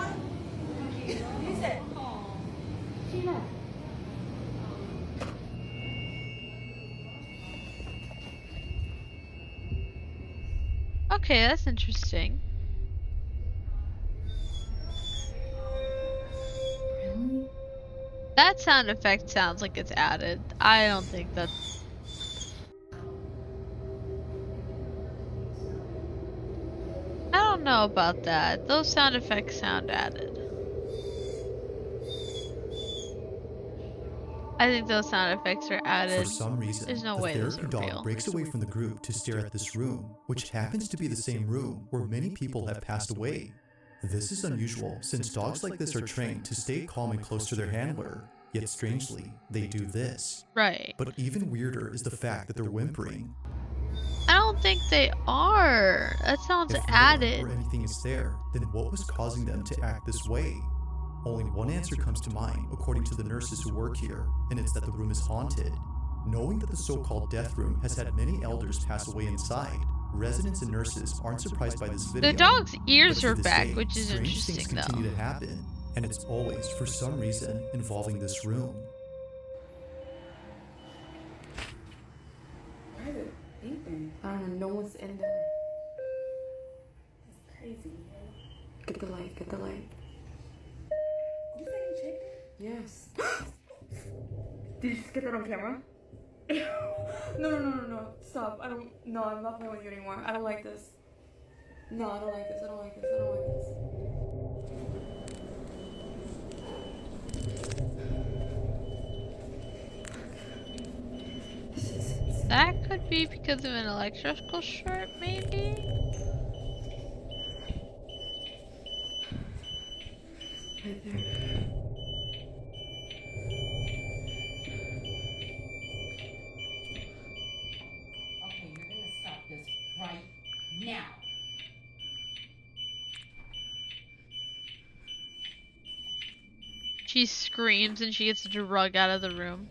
Okay, that's interesting. Really? That sound effect sounds like it's added. I don't think that's... I don't know about that. Those sound effects sound added. I think those sound effects are added. For some reason, there's no the way those therapy are dog real. breaks away from the group to stare at this room, which happens to be the same room where many people have passed away. This is unusual since dogs like this are trained to stay calm and close to their handler, yet strangely, they do this. Right. But even weirder is the fact that they're whimpering. I don't think they are. That sounds If added. or anything is there, then what was causing them to act this way? Only one answer comes to mind according to the nurses who work here, and it's that the room is haunted. Knowing that the so-called death room has had many elders pass away inside, residents and nurses aren't surprised by this video. The dog's ears but to are this back, day, which is strange interesting things though. continue to happen, and it's always, for some reason, involving this room. Why is it beeping? I don't know. No one's in there. It's crazy. Get the light. Get the light. You saying you checked it? Yes. Did you just get that on camera? No. Stop. I don't. No, I'm not playing with you anymore. I don't like this. No, I don't like this. I don't like this. I don't like this. That could be because of an electrical short, maybe? Right there. Okay, you're gonna stop this right now. She screams and she gets drug out of the room.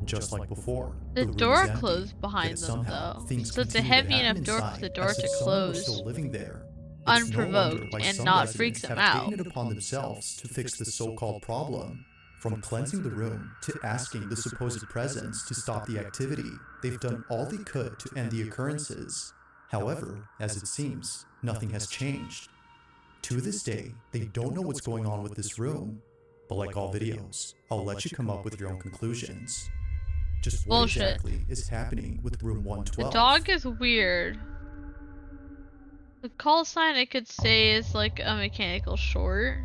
Just like before, The room door is empty, closed behind yet them, somehow though. things So it's a continue to heavy happen enough door for the inside door as to if someone were close still living there. It's no unprovoked wonder why and some not freak residents them have out. taken it upon themselves to fix the so-called problem. From cleansing the room to asking the supposed presence to stop the activity, they've done all they could to end the occurrences. However, as it seems, nothing has changed. To this day, they don't know what's going on with this room. But like all videos, I'll let you come up with your own conclusions. Just what Bullshit. exactly is happening with room The 112? dog is weird. The call sign I could say is like a mechanical short.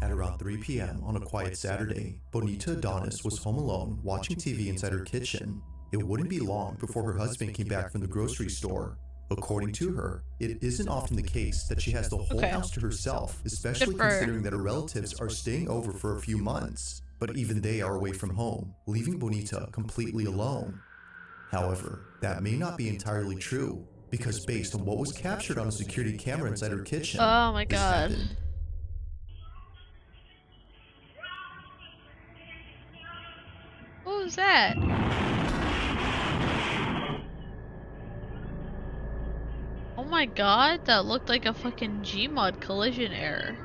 At around 3 p.m. on a quiet Saturday, Bonita Adonis was home alone watching TV inside her kitchen. It wouldn't be long before her husband came back from the grocery store. According to her, it isn't often the case that she has the whole house to herself, especially Good for her. considering that her relatives are staying over for a few months. But even they are away from home, leaving Bonita completely alone. However, that may not be entirely true, because based on what was captured on a security camera inside her kitchen, Oh my this god. happened. What was that? Oh my god, that looked like a fucking Gmod collision error.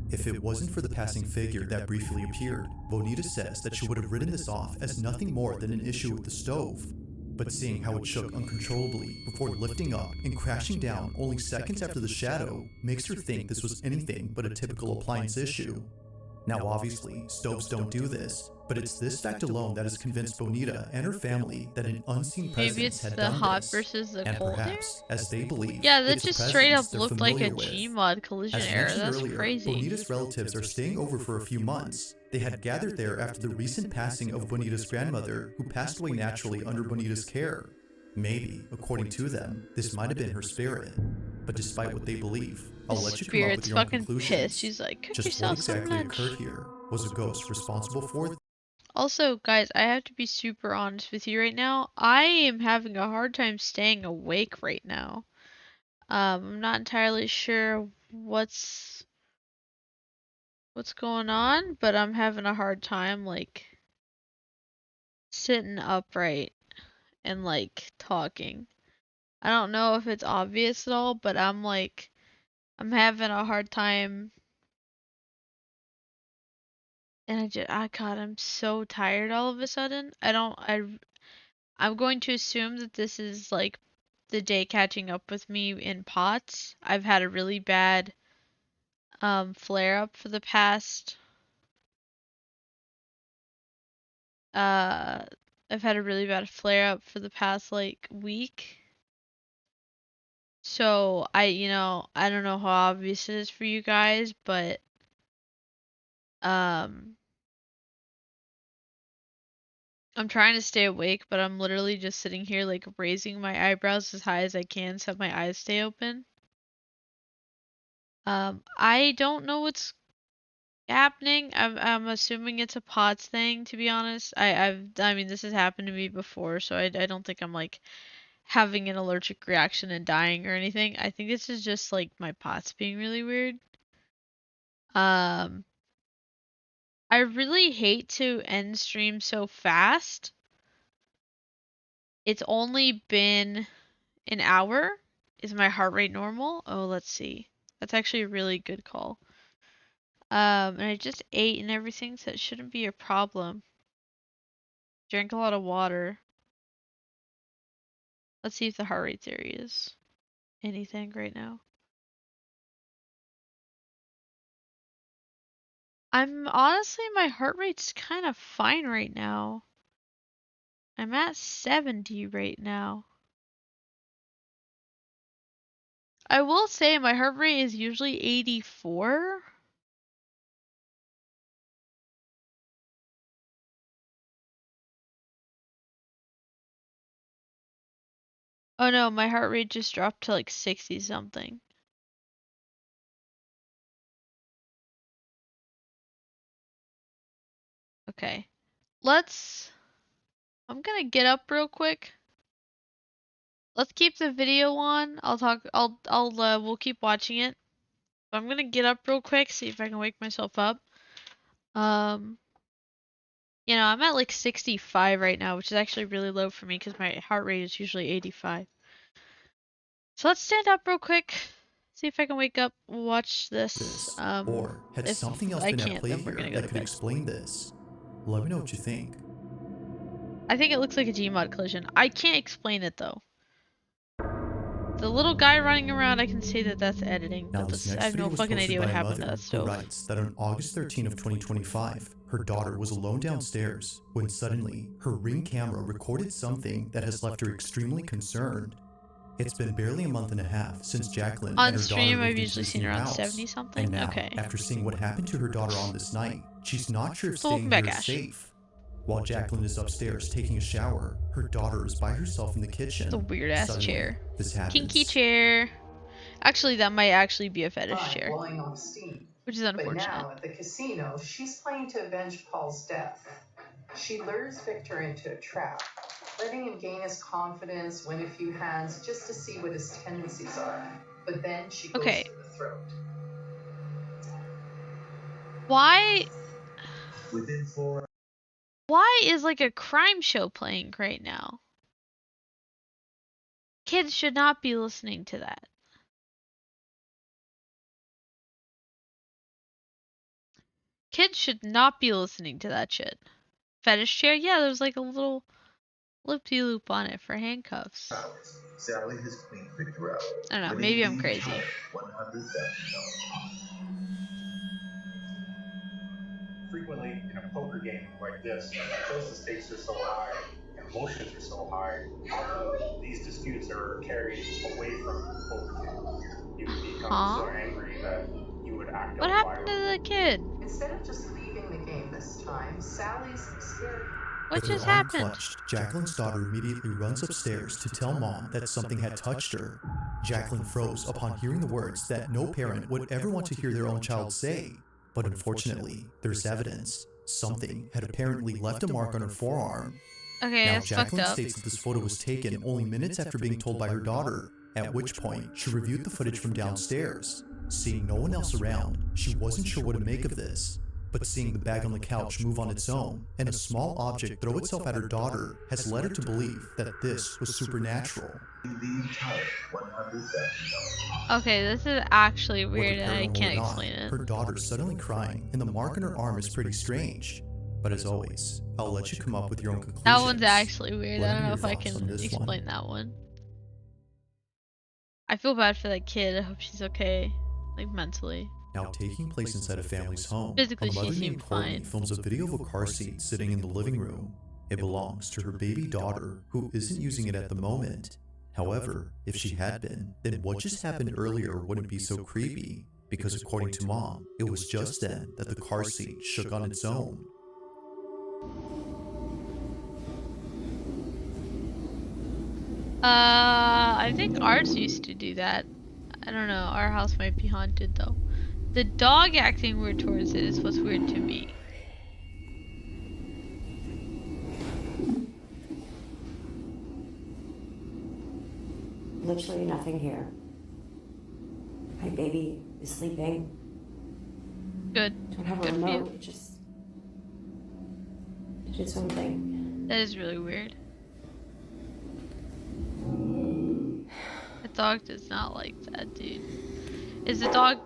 If it wasn't for the passing figure that briefly appeared, Bonita says that she would have written this off as nothing more than an issue with the stove. But seeing how it shook uncontrollably before lifting up and crashing down only seconds after the shadow makes her think this was anything but a typical appliance issue. Now obviously, stoves don't do this, but it's this fact alone that has convinced Bonita and her family that an unseen Maybe presence it's had the done hot this. versus the And cold here? perhaps, as they believe, Yeah, that it's a just straight presence up they're looked like a familiar with. Gmod collision As error. mentioned That's earlier, crazy. Bonita's relatives are staying over for a few months. They had gathered there after the recent passing of Bonita's grandmother, who passed away naturally under Bonita's care. Maybe, according to them, this might have been her spirit. But despite what they believe, I'll let you come up with Spirit's your own fucking conclusions. pissed. She's like, cook Just what yourself some exactly lunch. occurred here? Was a ghost responsible for it? Also, guys, I have to be super honest with you right now. I am having a hard time staying awake right now. I'm not entirely sure what's going on, but I'm having a hard time like sitting upright and like talking. I don't know if it's obvious at all, but I'm having a hard time, and God, I'm so tired all of a sudden. I'm going to assume that this is like the day catching up with me in POTS. I've had a really bad flare up for the past uh I've had a really bad flare up for the past like week. So I don't know how obvious it is for you guys, but um I'm trying to stay awake, but I'm literally just sitting here like raising my eyebrows as high as I can so my eyes stay open. I don't know what's happening. I'm assuming it's a POTS thing, to be honest. I mean this has happened to me before, so I don't think I'm like having an allergic reaction and dying or anything. I think this is just like my POTS being really weird. Um I really hate to end stream so fast. It's only been an hour. Is my heart rate normal? Oh, let's see. That's actually a really good call. And I just ate and everything, so it shouldn't be a problem. Drank a lot of water. Let's see if the heart rate theory is anything right now. Honestly, my heart rate's kind of fine right now. I'm at 70 right now. I will say my heart rate is usually 84. Oh no, my heart rate just dropped to like 60 something. Okay. I'm gonna get up real quick. Let's keep the video on. We'll keep watching it. I'm gonna get up real quick, see if I can wake myself up. I'm at like 65 right now, which is actually really low for me because my heart rate is usually 85. So let's stand up real quick, see if I can wake up, watch this. Or had If something else I been at can't, play then we're here gonna go that to could bed. explain this? Let me know what you think. I think it looks like a Gmod collision. I can't explain it though. The little guy running around, I can say that that's editing, Now but this I next have video no was fucking posted idea by what a happened to mother that who stove. writes that on August 13 of 2025, her daughter was alone downstairs when suddenly her Ring camera recorded something that has left her extremely concerned. It's been barely a month and a half since Jacqueline On and her stream, daughter I've moved into usually this seen new around house. 70 And something. now, Okay. after seeing what happened to her daughter on this night, she's not sure if So welcome staying back, here is Ash. safe. While Jacqueline is upstairs taking a shower, her daughter is by herself in the kitchen. It's a weird ass Suddenly, chair. this happens. Kinky chair. Actually, that might actually be a fetish Fine, chair. blowing off steam. Which is But unfortunate. now at the casino, she's playing to avenge Paul's death. She lures Victor into a trap, letting him gain his confidence, win a few hands, just to see what his tendencies are. But then she goes Okay. for the throat. Why Within 4 is like a crime show playing right now? Kids should not be listening to that. Kids should not be listening to that shit. Fetish chair? Yeah, there's like a little loop-de-loop on it for handcuffs. Sally has cleaned Victor out. I don't know, maybe I'm crazy. $100,000. frequently in a poker game like this, because the stakes are so high and emotions are so high, often these disputes are carried away from the poker table. You would become so angry that you would act What out happened to violently. the kid? Instead of just leaving the game this time, Sally's scared. What With her just arm happened? clutched, Jacqueline's daughter immediately runs upstairs to tell Mom that something had touched her. Jacqueline froze upon hearing the words that no parent would ever want to hear their own child say. But unfortunately, there's evidence. Something had apparently left a mark on her forearm. Okay, Now, that's fucked Jacqueline up. states that this photo was taken only minutes after being told by her daughter, at which point she reviewed the footage from downstairs. Seeing no one else around, she wasn't sure what to make of this. But seeing the bag on the couch move on its own and a small object throw itself at her daughter has led her to believe that this was supernatural. Okay, this is actually weird and Whether I paranormal can't or not, explain it. her daughter's suddenly crying and the mark on her arm is pretty strange. But as always, I'll let you come up with your own conclusions. That one's actually weird. What I are don't know your if I thoughts on can this explain one? that one. I feel bad for that kid. I hope she's okay, like mentally. Now taking place inside a family's home, Physically, a mother she named seemed Courtney fine. films a video of a car seat sitting in the living room. It belongs to her baby daughter, who isn't using it at the moment. However, if she had been, then what just happened earlier wouldn't be so creepy, because according to Mom, it was just then that the car seat shook on its own. I think ours used to do that. I don't know. Our house might be haunted though. The dog acting weird towards it is what's weird to me. Literally nothing here. My baby is sleeping. Good. Don't have a Good for remote. you. It just did its own thing. That is really weird. The dog does not like that, dude. Does the dog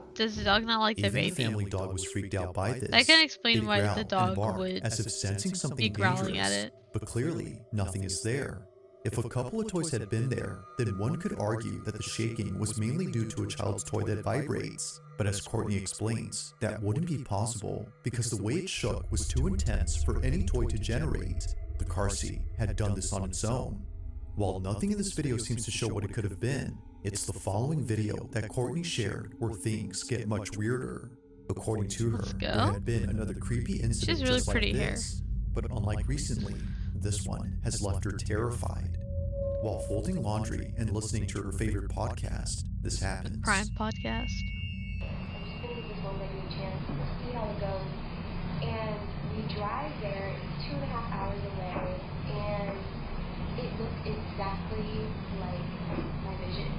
not like the Even the baby? family dog was freaked out by this. That can explain They'd why growl the and dog bark would as if sensing something be growling dangerous, at it. but clearly nothing is there. If a couple of toys had been there, then one could argue that the shaking was mainly due to a child's toy that vibrates. But as Courtney explains, that wouldn't be possible because the way it shook was too intense for any toy to generate. The car seat had done this on its own. While nothing in this video seems to show what it could have been, it's the following video that Courtney shared where things get much weirder. According to her, there had been another creepy incident She's really just like pretty here. this, but unlike recently, this one has left her terrified. While folding laundry and listening to her favorite podcast, this happens. Prime podcast. See how it goes. And we drive there, it's 2.5 hours away, and it looked exactly like my vision.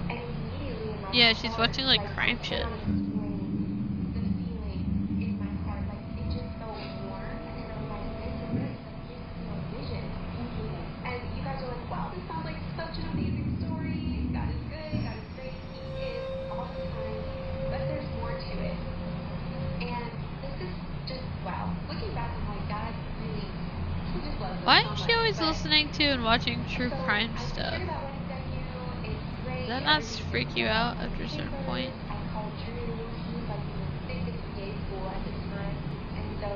And immediately in my Yeah, she's heart, watching like crime shit. the feeling in my heart, like it just felt warm, and I'm like, this is my vision. And you guys are like, wow, this sounds like such an amazing story. God is good, God is great, He is all the time. But there's more to it. And this is just, wow. Looking back, I'm like, God really, He just loves us Why so is much. she always But listening to and watching true so crime I stuff? hear that when he sent you, it's great. Does that not everything's freak you out after a certain point? I called Drew. He was like in the sick at PA school at the time, and so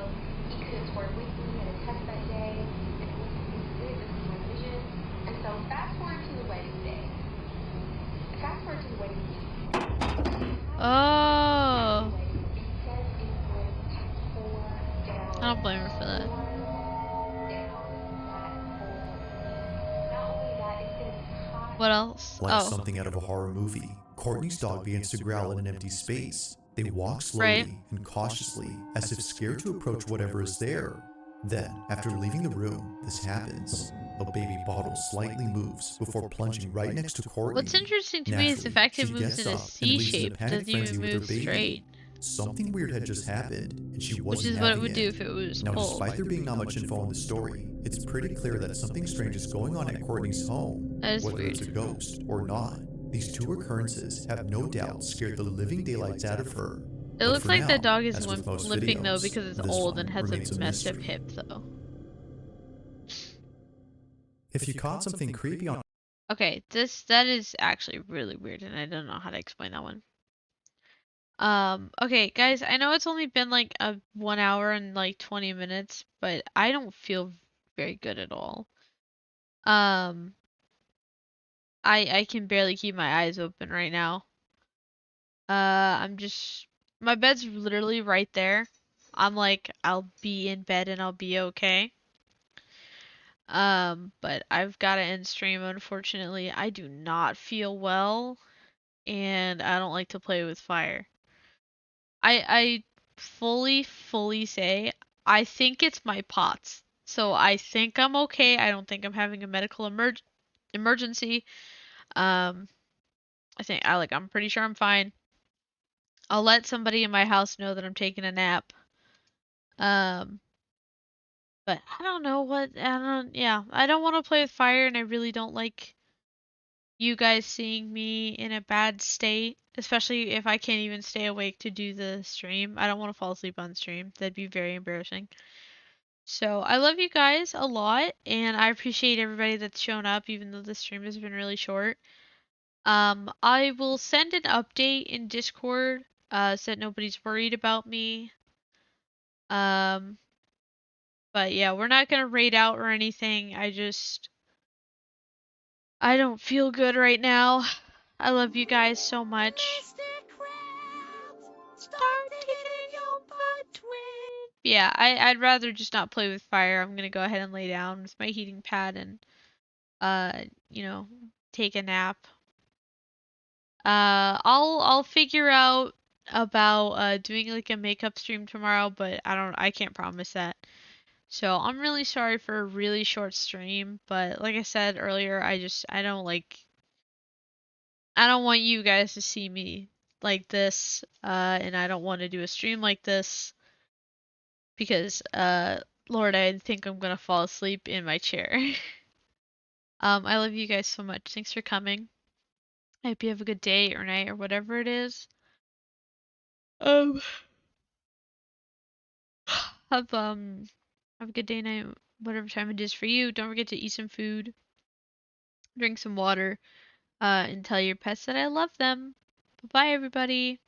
he couldn't work with me at a test that day. And it was good. This was my vision. And so fast forward to the wedding day. Fast forward to the wedding week. Oh. It said it would pour down. I don't blame her for that. What else? Like Oh. something out of a horror movie, Courtney's dog begins to growl in an empty space. They walk slowly and cautiously, as if scared to approach whatever is there. Then, after leaving the room, this happens. A baby bottle slightly moves before plunging right next to Courtney. What's interesting to me is the fact it moves in a C shape. It doesn't even move straight. Something weird had just happened, and she wasn't Which is what it having would do if it was Now, pulled. despite there being not much info on the story, it's pretty clear that something strange is going on at Courtney's home. That is Whether weird. it's a ghost or not, these two occurrences have no doubt scared the living daylights out of her. It But looks for like now, the dog is as with most limping though videos, because it's this old one and has remains a a messed up mystery. hip though. If you caught something creepy on Okay, that is actually really weird and I don't know how to explain that one. Okay, guys, I know it's only been like a 1 hour and like 20 minutes, but I don't feel very good at all. Um, I can barely keep my eyes open right now. I'm just, my bed's literally right there. I'm like, I'll be in bed and I'll be okay. But I've got to end stream, unfortunately. I do not feel well, and I don't like to play with fire. I fully say I think it's my POTS. So I think I'm okay. I don't think I'm having a medical emergency. Um, I'm pretty sure I'm fine. I'll let somebody in my house know that I'm taking a nap. Um, but I don't know what yeah, I don't want to play with fire, and I really don't like you guys seeing me in a bad state, especially if I can't even stay awake to do the stream. I don't want to fall asleep on stream. That'd be very embarrassing. So I love you guys a lot, and I appreciate everybody that's shown up, even though the stream has been really short. I will send an update in Discord, so that nobody's worried about me. Um, but yeah, we're not gonna raid out or anything. I don't feel good right now. I love you guys so much. Yeah, I'd rather just not play with fire. I'm gonna go ahead and lay down with my heating pad and you know, take a nap. I'll figure out about doing like a makeup stream tomorrow, but I can't promise that. So I'm really sorry for a really short stream, but like I said earlier, I don't want you guys to see me like this, and I don't want to do a stream like this because Lord, I think I'm gonna fall asleep in my chair. I love you guys so much. Thanks for coming. I hope you have a good day or night or whatever it is. Um, have have a good day, night, whatever time it is for you. Don't forget to eat some food, drink some water, and tell your pets that I love them. Bye bye, everybody.